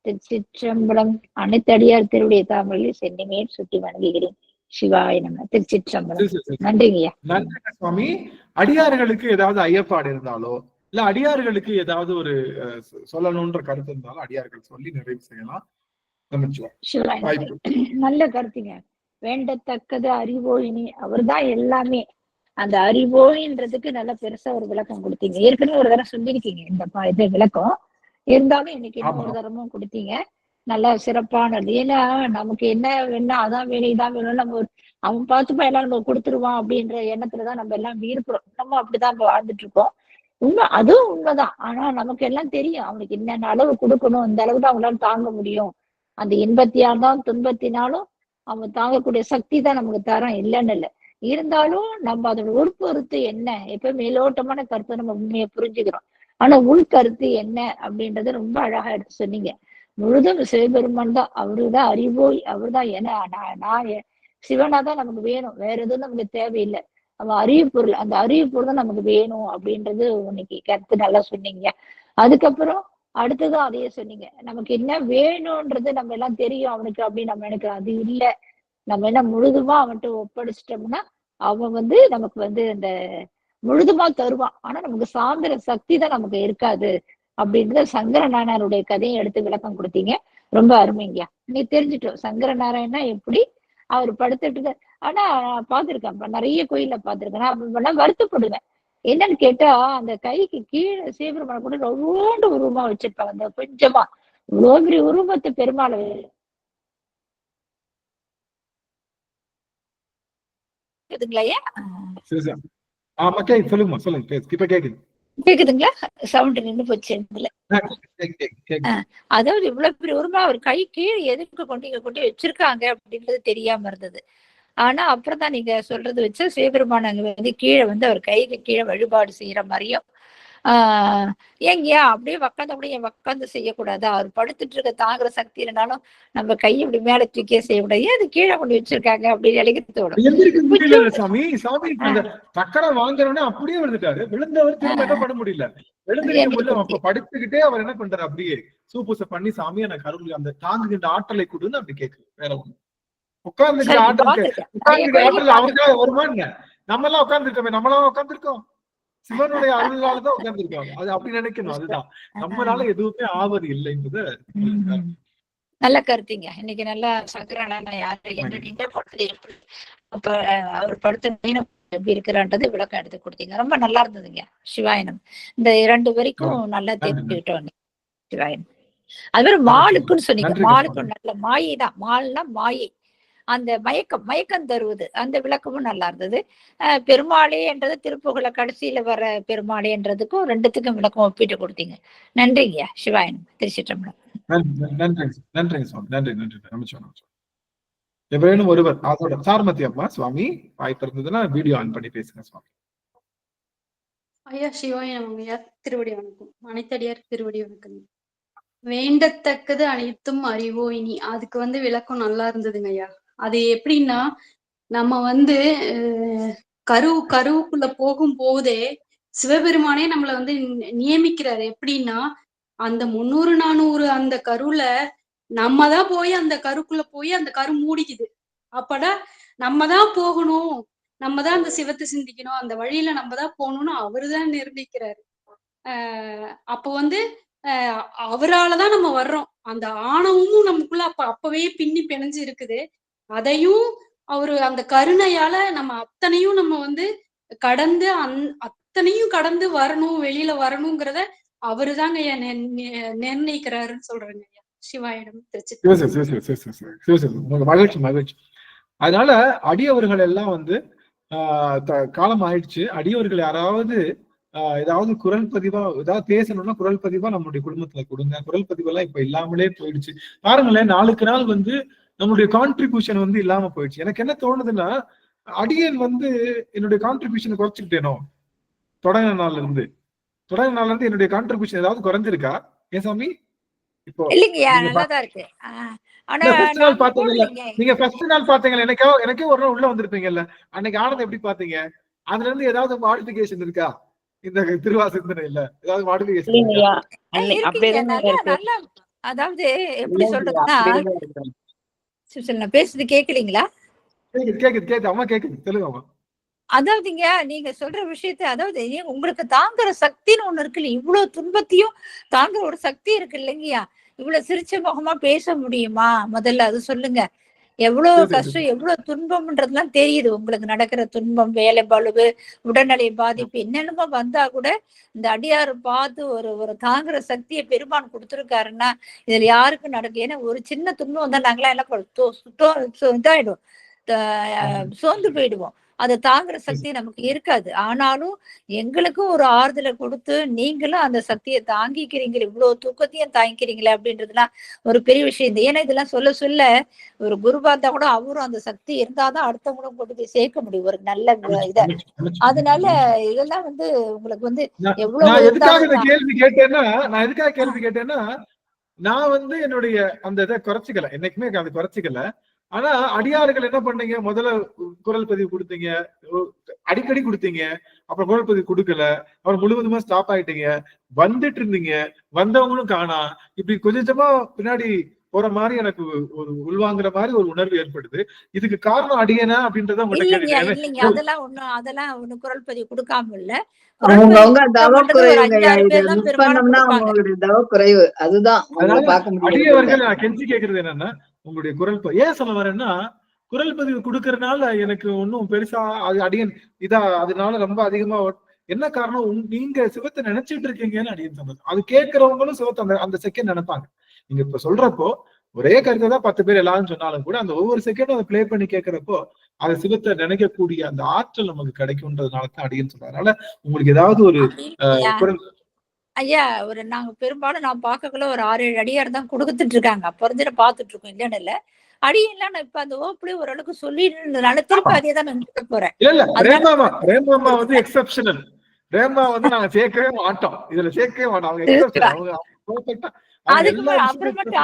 திருச்சிற்றம்பலம். அனைத்தடியார் திருடைய தாமரையில் சென்னிமேல் சுட்டி வணங்குகிறேன். சிவாய நம. திருச்சிற்றம்பலம். நன்றிங்கய்யா. நன்றி சுவாமி. அடியார்களுக்கு ஏதாவது ஐயப்பாடு இருந்தாலோ இல்ல அடியார்களுக்கு ஏதாவது ஒரு சொல்லணும்ன்ற கருத்து இருந்தாலும் அடியார்கள் சொல்லி நிறைவு செய்யலாம். நல்ல கருத்துங்க. வேண்டத்தக்கது அறிவோயினி, அவர்தான் எல்லாமே. அந்த அறிவோயின்றதுக்கு நல்ல பெருசா ஒரு விளக்கம் கொடுத்தீங்க. ஏற்கனவே ஒரு தடவை சொல்லியிருக்கீங்க இந்த இது விளக்கம், இருந்தாலும் இன்னைக்கு இன்னொரு தரமும் கொடுத்தீங்க. நல்லா சிறப்பானது. ஏன்னா நமக்கு என்ன வேணும் அதான் வேணும் இதான் வேணும், நம்ம அவன் பார்த்துப்பா எல்லாம் நம்ம கொடுத்துருவான் அப்படின்ற எண்ணத்துலதான் நம்ம எல்லாம் இருக்கிறோம். நம்ம அப்படிதான் இப்ப வாழ்ந்துட்டு இருக்கோம். உண்மை, அதுவும் உண்மைதான். ஆனா நமக்கு எல்லாம் தெரியும் அவனுக்கு என்னென்ன அளவு கொடுக்கணும், இந்த அளவு தான் அவங்களால தாங்க முடியும். அந்த இன்பத்தினாலும் துன்பத்தினாலும் அவன் தாங்கக்கூடிய சக்தி தான் நமக்கு தரம், இல்லைன்னு இல்லை. இருந்தாலும் நம்ம அதோட உட்பொருத்து என்ன, எப்ப மேலோட்டமான கருத்தை நம்ம உண்மையை புரிஞ்சுக்கிறோம். ஆனா உள்கருத்து என்ன அப்படின்றத ரொம்ப அழகா எடுத்து சொன்னீங்க. முழுதும் சிவபெருமான் தான், அவருதான் அறிவோய், அவர்தான் நான் சிவனா தான் நமக்கு வேணும், வேற எதுவும் நமக்கு தேவையில்லை. அவன் அறிவு பொருள், அந்த அறிவு பொருள் தான் நமக்கு வேணும் அப்படின்றது இன்னைக்கு கருத்து நல்லா சொன்னீங்க. அதுக்கப்புறம் அடுத்ததும் அதையே சொன்னீங்க, நமக்கு என்ன வேணும்ன்றது நம்ம எல்லாம் தெரியும் அவனுக்கு அப்படின்னு நம்ம நினைக்கிறோம். அது இல்லை. நம்ம என்ன முழுதுமா அவன்கிட்ட ஒப்படைச்சிட்டோம்னா அவன் நமக்கு அந்த முழுதுமா தருவான். ஆனா நமக்கு சாந்திர சக்தி தான் நமக்கு இருக்காது அப்படின்றத சங்கர நாராயணருடைய கதையை எடுத்து விளக்கம் கொடுத்தீங்க. ரொம்ப அருமைங்கய்யா. நீ தெரிஞ்சுட்டோம் சங்கர நாராயணா எப்படி அவர் படுத்துட்டு. ஆனா பாத்துருக்கேன், நிறைய கோயில்ல பாத்துருக்கேன். நான் வருத்தப்படுவேன். என்னன்னு கேட்டா அந்த கைக்கு கீழே சிவபெருமான கூட ரொம்ப உருவமா வச்சிருப்பாங்க. அந்த கொஞ்சமா இவ்வளவு பெரிய உருவத்தை பெருமாளை கேக்குதுங்களா? சவுண்ட் நின்று போச்சு. அதாவது இவ்வளவு பெரிய உருவமா அவர் கை கீழே எதுக்கு கொண்டு வச்சிருக்காங்க அப்படின்றது தெரியாம இருந்தது. ஆனா அப்புறம் தான் நீங்க சொல்றது வச்சு சிவபெருமான் அங்க கீழே அவர் கைக்கு கீழே வழிபாடு செய்யற மாதிரியும் ஏங்கயா அப்படியே உக்காந்து செய்யக்கூடாது. அவர் படுத்துட்டு இருக்க தாங்குற சக்தி இல்லைனாலும் நம்ம கையை இப்படி மேல தூக்கியே செய்யக்கூடாது. அது கீழே கொண்டு வச்சிருக்காங்க அப்படின்னு எனக்கு தோணும். சாமி சக்கரம் வாங்குறோன்னு அப்படியே விழுந்துட்டாரு. விழுந்தவர் திரும்ப என்ன பண்ண முடியல. விழுந்து படுத்துக்கிட்டே அவர் என்ன பண்றாரு, அப்படியே சூப்பூசை பண்ணி சாமி எனக்கு அருள் அந்த தாங்குகின்ற ஆற்றலை கொடுன்னு அப்படி கேட்குது. வேற ஒண்ணு உட்கார்ந்துக்கிற ஆற்றல் அவருக்காக வருமானு நம்ம எல்லாம் உட்கார்ந்துருக்கோமே, நம்மளாம் உட்கார்ந்துருக்கோம் சிவனுடைய அருளாலதான் உட்கார்ந்துருக்காங்க. அது அப்படி நினைக்கணும். அதுதான் நம்மளால எதுவுமே ஆவது இல்லைன்றது நல்ல கருத்தீங்க. இன்னைக்கு நல்லா சங்கரனா யாரு என்ன படுத்து அப்ப அவர் படுத்த எப்படி இருக்கிறான்றது விளக்கம் எடுத்து கொடுத்தீங்க. ரொம்ப நல்லா இருந்ததுங்க. சிவாயனம். இந்த 2 வரைக்கும் நல்லா தெரிஞ்சுக்கிட்டோம். சிவாயனம். அது மாதிரி மாலுக்குன்னு சொன்னீங்க. மாலுக்கும் நல்ல மாயை தான். மால்னா மாயை, அந்த மயக்கம் தருவது, அந்த விளக்கமும் நல்லா இருந்தது. பெருமாளே என்றது திருப்புகழ கடைசியில வர பெருமாளேன்றதுக்கும் 2த்துக்கும் விளக்கம் ஒப்பிட்டு கொடுத்தீங்க. நன்றிங்கய்யா. சிவாயனம். திருச்சிற்றம்பலம். நன்றிங்க சுவாமி. நன்றி நன்றி. எவரேனும் ஒருவர் அதோட சார்மதி அம்மா சுவாமி வாய்ப்பு இருந்ததுன்னா வீடியோ ஆன் பண்ணி பேசுங்க சுவாமி. ஐயா சிவாயனம் ஐயா. திருவடி வணக்கம். அனைத்தடியார் திருவடி வணக்கம். வேண்டத்தக்கது அனைத்தும் அறிவோயினி, அதுக்கு விளக்கம் நல்லா இருந்ததுங்க ஐயா. அது எப்படின்னா நம்ம வந்து கருவுக்குள்ள போகும் போதே சிவபெருமானே நம்மள வந்து நியமிக்கிறாரு. எப்படின்னா அந்த 300 400 அந்த கருவுல நம்ம தான் போய் அந்த கருக்குள்ள போய் அந்த கரு மூடிக்குது. அப்படா நம்ம தான் போகணும், நம்ம தான் அந்த சிவத்தை சிந்திக்கணும், அந்த வழியில நம்ம தான் போகணும்னு அவருதான் நிர்ணயிக்கிறாரு. அப்போ வந்து அவராலதான் நம்ம வர்றோம். அந்த ஆணவமும் நமக்குள்ள அப்பவே பின்னி பிணைஞ்சு இருக்குது. அதையும் அவரு அந்த கருணையால நம்ம அத்தனையும் நம்ம வந்து கடந்து அத்தனையும் கடந்து வரணும், வெளியில வரணுங்கிறத அவருதாங்க நிர்ணயிக்கிறாருன்னு சொல்றேங்க ஐயா. சிவாயிடம் மகிழ்ச்சி மகிழ்ச்சி. அதனால அடியவர்கள் எல்லாம் வந்து காலம் ஆயிடுச்சு. அடியவர்கள் யாராவது ஏதாவது குரல் பதிவா ஏதாவது பேசணும்னா குரல் பதிவா நம்மளுடைய குடும்பத்துல கொடுங்க. குரல் பதிவெல்லாம் இப்ப இல்லாமலே போயிடுச்சு. பாருங்களேன், நாளுக்கு நாள் வந்து நம்மளுடைய கான்ட்ரிபியூஷன் வந்து இல்லாம போயிடுச்சு. எனக்கு என்ன தோணுதுன்னா, அடியன் வந்து என்னுடைய கான்ட்ரிபியூஷனை குறைச்சுக்கிட்டேனோ தொடங்கின நாள்ல இருந்து என்னுடைய கான்ட்ரிபியூஷன் ஏதாவது குறைஞ்சிருக்கா ஏன் சாமி? இப்போ நீங்க ஃபர்ஸ்ட் நாள் பாத்தீங்கல்ல, எனக்கே ஒரு நாள் உள்ள வந்திருப்பீங்கல்ல, அன்னைக்கு ஆனந்தம் எப்படி பாத்தீங்க? அதுல இருந்து ஏதாவது மாடிஃபிகேஷன் இருக்கா? இந்த திருவாசகத்துல ஏதாவது மாடிஃபிகேஷன் அதாவது எப்படி சொல்றதுன்னா, நான் பேசுறது கேக்குறீங்களா? கேக்குது அம்மா, கேக்குது, சொல்லுங்க அம்மா. அதாவதுங்க, நீங்க சொல்ற விஷயத்த, அதாவது உங்களுக்கு தாங்குற சக்தின்னு ஒண்ணு இருக்குல்ல, இவ்வளவு துன்பத்தையும் தாங்குற ஒரு சக்தி இருக்கு இல்லைங்கய்யா. இவ்வளவு சிரிச்ச முகமா பேச முடியுமா? முதல்ல அது சொல்லுங்க. எவ்வளவு கஷ்டம், எவ்வளவு துன்பம்ன்றதுலாம் தெரியுது. உங்களுக்கு நடக்கிற துன்பம், வேலை பளுவு, உடல்நிலை பாதிப்பு, என்னென்னமோ வந்தா கூட இந்த அடியாறு பார்த்து ஒரு தாங்குற சக்தியை பெருமான் கொடுத்துருக்காருன்னா இதுல யாருக்கும் நடக்கும். ஏன்னா ஒரு சின்ன துன்பம் வந்தா நாங்களாம் என்ன இதாயிடும், சோர்ந்து போயிடுவோம். அதை தாங்குற சக்தி நமக்கு இருக்காது. ஆனாலும் எங்களுக்கும் ஒரு ஆறுதலை கொடுத்து நீங்களும் அந்த சக்தியை தாங்கிக்கிறீங்களே, இவ்வளவு தூக்கத்தையும் தாங்கிக்கிறீங்களே அப்படின்றதுலாம் ஒரு பெரிய விஷயம். ஏன்னா இதெல்லாம் சொல்ல சொல்ல ஒரு குருவா இருந்தா கூட அவரும் அந்த சக்தி இருந்தாதான் அடுத்தவங்களும் கொண்டு போய் சேர்க்க முடியும் ஒரு நல்ல இத. அதனால இதெல்லாம் வந்து உங்களுக்கு வந்து எவ்வளவு கேள்வி கேட்டேன்னா நான் வந்து என்னுடைய அந்த இதை குறைச்சிக்கல, என்னைக்குமே அதை குறைச்சிக்கல. ஆனா அடியார்கள் என்ன பண்ணீங்க? முதல்ல குரல் பதிவு கொடுத்தீங்க, அடிக்கடி கொடுத்தீங்க, அப்புறம் குரல் பதிவு கொடுக்கல, அப்புறம் முழுவதுமா ஸ்டாப் ஆயிட்டீங்க. வந்துட்டு இருந்தீங்க, வந்தவங்களும் காணா. இப்படி கொஞ்சமா பின்னாடி போற மாதிரி எனக்கு ஒரு உள்வாங்குற மாதிரி ஒரு உணர்வு ஏற்படுது. இதுக்கு காரணம் அடியனா அப்படின்றத அதெல்லாம் ஒண்ணு குரல் பதிவு கொடுக்காம இல்ல. அடியவர்கள் நான் கெஞ்சி கேக்குறது என்னன்னா, உங்களுடைய குரல் ஏன் சொல்ல வரேன்னா, குரல் பதிவு கொடுக்கறதுனால எனக்கு ஒன்னும் பெருசா அது அடியன் இதா அதனால ரொம்ப அதிகமா என்ன காரணம், நீங்க சிவத்தை நினைச்சிட்டு இருக்கீங்கன்னு அடியன் சொன்னது. அது கேட்கிறவங்களும் சிவத்தை அந்த செகண்ட் நினைப்பாங்க. நீங்க இப்ப சொல்றப்போ ஒரே கருத்தை தான் 10 பேர் எல்லாரும் சொன்னாலும் கூட அந்த ஒவ்வொரு செகண்டும் அதை பிளே பண்ணி கேட்கிறப்போ அது சிவத்தை நினைக்கக்கூடிய அந்த ஆற்றல் நமக்கு கிடைக்கும்ன்றதுனாலதான் அடியன்னு சொல்றாங்க. அதனால உங்களுக்கு ஏதாவது ஒரு ஐயா, நாங்க பெரும்பாலும் நான் பார்க்கக்குள்ள ஒரு 6-7 அடியார் தான் கொடுத்துட்டு இருக்காங்க. அப்ப இருந்து பாத்துட்டு இருக்கோம், இல்லன்னு இல்ல. அடியெல்லாம் நான் இப்ப அந்த ஓப்புலயே ஓரளவுக்கு சொல்லிடுறதுனால திருப்பி அதே தான் நான் நிறுத்த போறேன். ரேமாமா வந்து எக்ஸெப்ஷனல். ரேமா வந்து நாங்க சேர்க்கவே மாட்டோம், இதுல சேர்க்கவே மாட்டோம். அவங்க எக்ஸெப்ஷனல், அவங்க பெர்ஃபெக்ட்டா.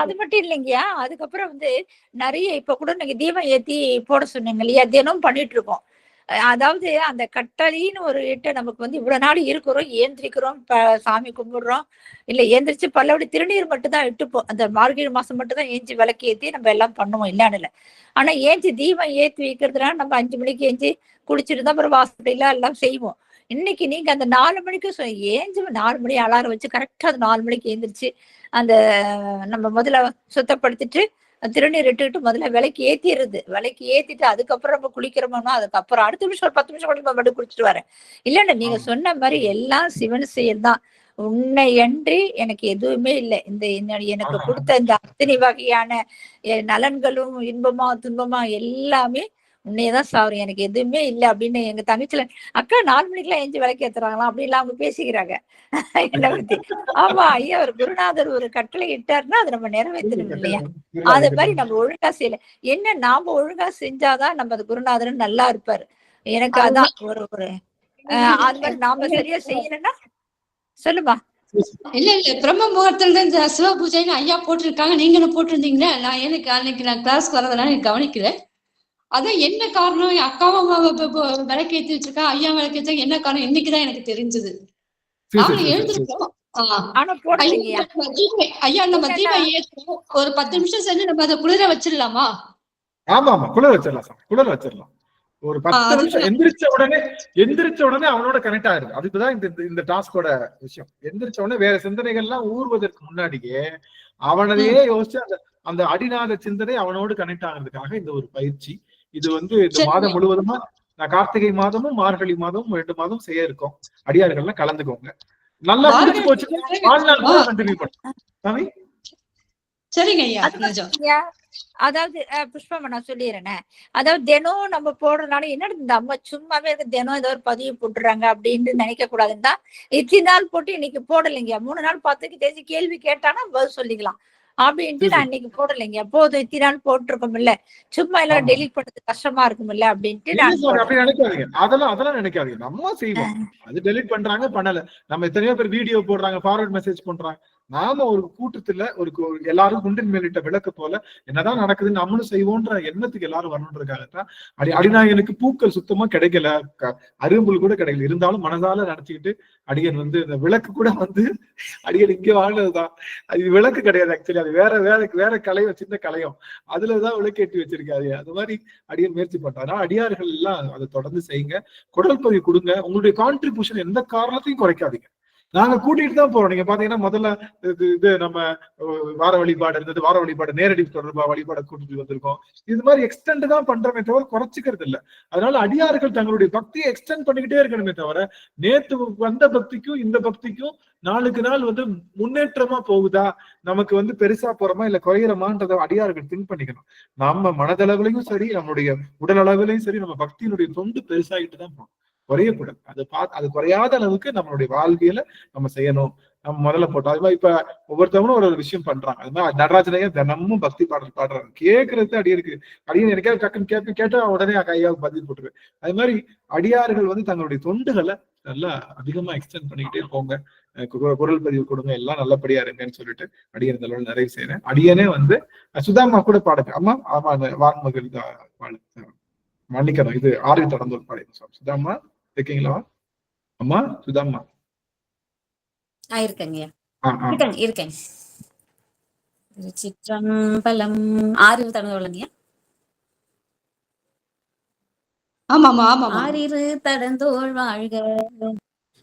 அது மட்டும் இல்லைங்கயா. அதுக்கப்புறம் வந்து நிறைய இப்ப கூட நீங்க தீபம் ஏத்தி போட சொன்னீங்க இல்லையா, தினம் பண்ணிட்டு இருக்கோம். அதாவது அந்த கட்டளின்னு ஒரு நமக்கு வந்து இவ்வளவு நாள் இருக்கிறோம், ஏந்திரிக்கிறோம், சாமி கும்பிடுறோம், இல்ல ஏந்திரிச்சு பல்லவடி திருநீர் மட்டும் தான் இட்டுப்போம். அந்த மார்கழி மாசம் மட்டும் தான் ஏஞ்சி விளக்கு ஏத்தி நம்ம எல்லாம் பண்ணுவோம், இல்லான்னு இல்லை. ஆனா ஏஞ்சி தீபம் ஏற்றி வைக்கிறதுனால நம்ம 5 மணிக்கு ஏஞ்சி குளிச்சுட்டு தான் அப்புறம் வாசப்படியில எல்லாம் செய்வோம். இன்னைக்கு நீங்க அந்த 4 மணிக்கு ஏஞ்சி 4 மணி அலாரம் வச்சு கரெக்டா அந்த 4 மணிக்கு ஏந்திரிச்சு அந்த நம்ம முதல்ல சுத்தப்படுத்திட்டு திருநீர் இட்டுக்கிட்டு முதல்ல விலைக்கு ஏத்திடுறது. விலைக்கு ஏத்திட்டு அதுக்கப்புறம் நம்ம குளிக்கிறோம்னா அதுக்கப்புறம் அடுத்த நிமிஷம் ஒரு 10 நிமிஷம் மட்டும் குளிச்சுட்டு வரேன். இல்லைன்னு நீங்க சொன்ன மாதிரி எல்லாம் சிவன் செயல் தான். உன்னை அன்றி எனக்கு எதுவுமே இல்லை. இந்த எனக்கு கொடுத்த இந்த அத்தனை வகையான நலன்களும் இன்பமா துன்பமா எல்லாமே உன்னையதான் சாவரம், எனக்கு எதுவுமே இல்லை அப்படின்னு எங்க தங்கச்சில அக்கா 4 மணிக்கெல்லாம் எஞ்சி விளக்கு ஏத்துறாங்களாம் அப்படின்லாம் அவங்க பேசிக்கிறாங்க என்ன பத்தி. ஆமா ஐயா, ஒரு குருநாதர் ஒரு கட்டளை இட்டாருன்னா அதை நம்ம நிறைவேற்றணும் இல்லையா? அதே மாதிரி நம்ம ஒழுங்கா செய்யல, என்ன நாம ஒழுங்கா செஞ்சாதான் நம்ம அந்த குருநாதர் நல்லா இருப்பாரு. எனக்கு அதான் ஒரு அது மாதிரி நாம சரியா செய்யலன்னா சொல்லுமா. இல்ல பிரம்ம முகூர்த்தத்துல இந்த சிவ பூஜைன்னு ஐயா போட்டிருக்காங்க, நீங்களும் போட்டிருந்தீங்களா? நான் எனக்கு அன்னைக்கு நான் கிளாஸ்க்கு வரதுனால கவனிக்கிறேன். அதான் என்ன காரணம், என் அக்காவும் விளக்கேத்தி வச்சிருக்கா, ஐயா விளக்கேத்தி என்ன காரணம் இன்னைக்குதான் எனக்கு தெரிஞ்சது. நாங்க எழுந்திருக்கோம். ஆனா போடலைங்கய்யா. ஐயா நம்ம தீபம் ஏற்றோம், ஒரு 10 நிமிஷம் சென்று நம்ம அதை குளிர வச்சிடலாமா? ஆமா ஆமா, குளிர வச்சிடலாம் சாமி, குளிர வச்சிடலாம். ஒரு 10 நிமிஷம் எந்திரிச்ச உடனே அவனோட கனெக்ட் ஆயிருக்கு. அதுக்குதான் இந்த டாஸ்கோட விஷயம். எந்திரிச்ச உடனே வேற சிந்தனைகள்லாம் ஊறுவதற்கு முன்னாடியே அவனையே யோசிச்சு அந்த அடிநாத சிந்தனை அவனோடு கனெக்ட் ஆகிறதுக்காக இந்த ஒரு பயிற்சி. இது இந்த மாதம் முழுவதுமா நான் கார்த்திகை மாதமும் மார்கழி மாதமும் 2 மாதம் செய்ய இருக்கோம். அடியார்கள்லாம் கலந்துக்கோங்க. நல்லா முடிஞ்சு போச்சு, வாழ்நாள் கூட கண்டினியூ பண்ணுங்க. சரிங்க ஐயா. அதாவது புஷ்பம் நான் சொல்லிடுறேன். அதாவது தினம் நம்ம போடுறதுனால என்ன, இந்த அம்மா சும்மாவே தினம் ஏதோ ஒரு பதிவு போட்டுறாங்க அப்படின்னு நினைக்க கூடாதுன்னு தான் இத்தனை நாள் போட்டு இன்னைக்கு போடலைங்க. 3 நாள் பார்த்துக்கு தெரிஞ்சு கேள்வி கேட்டானா பதில் சொல்லிக்கலாம் அப்படின்ட்டு நான் இன்னைக்கு போடலைங்க. போதும் இத்தனை நாள் போட்டிருக்கோம் இல்ல, சும்மா எல்லாம் டெலிட் பண்றது கஷ்டமா இருக்கும் இல்ல அப்படின்ட்டு அப்படி நினைக்காதீங்க. அதெல்லாம் நினைக்காதீங்க. நம்ம செய்வோம், அது டெலிட் பண்றாங்க பண்ணல. நம்ம எத்தனையோ பேர் வீடியோ போடுறாங்க, ஃபார்வர்ட் மெசேஜ் பண்றாங்க. நாம ஒரு கூட்டத்துல எல்லாரும் குண்டின் மேலிட்ட விளக்கு போல என்னதான் நடக்குதுன்னு நம்மளும் செய்வோன்ற எண்ணத்துக்கு எல்லாரும் வரணுன்றதுக்காகத்தான். அடிநாயகனுக்கு பூக்கள் சுத்தமா கிடைக்கல, அரும்புல் கூட கிடைக்கல, இருந்தாலும் மனதால நினைச்சுக்கிட்டு அடியன் இந்த விளக்கு கூட அடியன் இங்க வாழ்ந்ததுதான். அது விளக்கு கிடையாது, ஆக்சுவலி அது வேற கலையும், சின்ன கலையும். அதுலதான் விளக்கேற்றி வச்சிருக்காரு. அது மாதிரி அடியன் முயற்சி பண்றாரு. அடியார்கள் எல்லாம் அதை தொடர்ந்து செய்யுங்க, குடல் பதிவு கொடுங்க. உங்களுடைய கான்ட்ரிபியூஷன் எந்த காரணத்தையும் குறைக்காதீங்க. நாங்க கூட்டிட்டு தான் போறோம். நீங்க பாத்தீங்கன்னா முதல்ல இது நம்ம வார வழிபாடு இருந்தது, வார வழிபாடு நேரடி தொடர்பா வழிபாடு கூட்டிட்டு வந்திருக்கோம். இது மாதிரி எக்ஸ்டெண்ட் தான் பண்றமே தவிர குறைச்சிக்கிறது இல்லை. அதனால அடியார்கள் தங்களுடைய பக்தியை எக்ஸ்டெண்ட் பண்ணிக்கிட்டே இருக்கணுமே தவிர, நேத்து வந்த பக்திக்கும் இந்த பக்திக்கும் நாளுக்கு நாள் முன்னேற்றமா போகுதா, நமக்கு பெருசா போறோமா இல்ல குறையிறமான்றத அடியார்கள் திங்க் பண்ணிக்கணும். நம்ம மனதளவுலையும் சரி, நம்மளுடைய உடல் அளவுலையும் சரி, நம்ம பக்தியினுடைய தொண்டு பெருசாகிட்டு தான் போகணும், குறையக்கூடாது. அது குறையாத அளவுக்கு நம்மளுடைய வாழ்க்கையில நம்ம செய்யணும். நம்ம முதல்ல போட்டோம். அது மாதிரி இப்ப ஒவ்வொருத்தவங்களும் ஒரு விஷயம் பண்றாங்க. அது மாதிரி நடராஜனையே தினமும் பக்தி பாடல் பாடுறாங்க. கேட்கறது அடியன் எனக்காவது டக்குன்னு கேட்டா உடனே கையாவுக்கு பதில் போட்டுருவேன். அது மாதிரி அடியார்கள் தங்களுடைய தொண்டுகளை நல்லா அதிகமா எக்ஸ்டெண்ட் பண்ணிக்கிட்டே போங்க. குரல் பதிவு கொடுங்க, எல்லாம் நல்லபடியா இருங்கன்னு சொல்லிட்டு அடியன் இந்த நிறைவு செய்யறேன். அடியனே சுதாமா கூட பாடுங்க. ஆமா ஆமா, அந்த வான்மகள் மன்னிக்கணும், இது ஆர்வி தொடர்ந்து பாடுங்க. சுதாமா இருக்கீங்களா? அம்மா சுதாமா இருக்கேன். சிற்றம்பலம் ஆறிரு தடந்தோழங்க. ஆறிரு தடந்தோள் வாழ்க,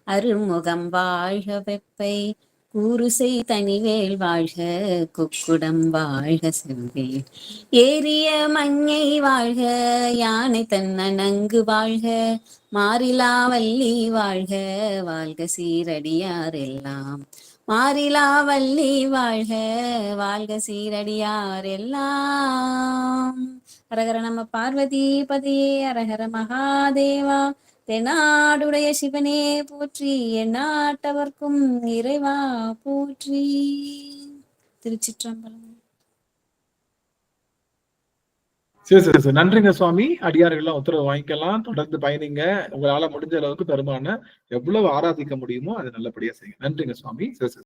அருமுகம் வாழ்க, வெப்பை கூறுசை தனிவேல் வாழ்க, குக்குடம் வாழ்க, செவ்வேல் ஏரிய மஞ்சை வாழ்க, யானை தன்னங்கு வாழ்க, மாறிலா வள்ளி வாழ்க, வாழ்க சீரடியார் எல்லாம், மாறிலா வள்ளி வாழ்க, வாழ்க சீரடியார் எல்லாம். ஹரஹர நம பார்வதி பதியே, ஹரஹர மகாதேவா. தென்னாடுடைய சிவனே போற்றி, எந்நாட்டவர்க்கும் இறைவா போற்றி. திருச்சிற்றம்பலம். சரி, நன்றிங்க சுவாமி. அடியார்கள்லாம் உத்தரவு வாங்கிக்கலாம், தொடர்ந்து பயணிங்க. உங்களால முடிஞ்ச அளவுக்கு பெருமான எவ்வளவு ஆராதிக்க முடியுமோ அதை நல்லபடியா செய்யுங்க. நன்றிங்க சுவாமி. சரி.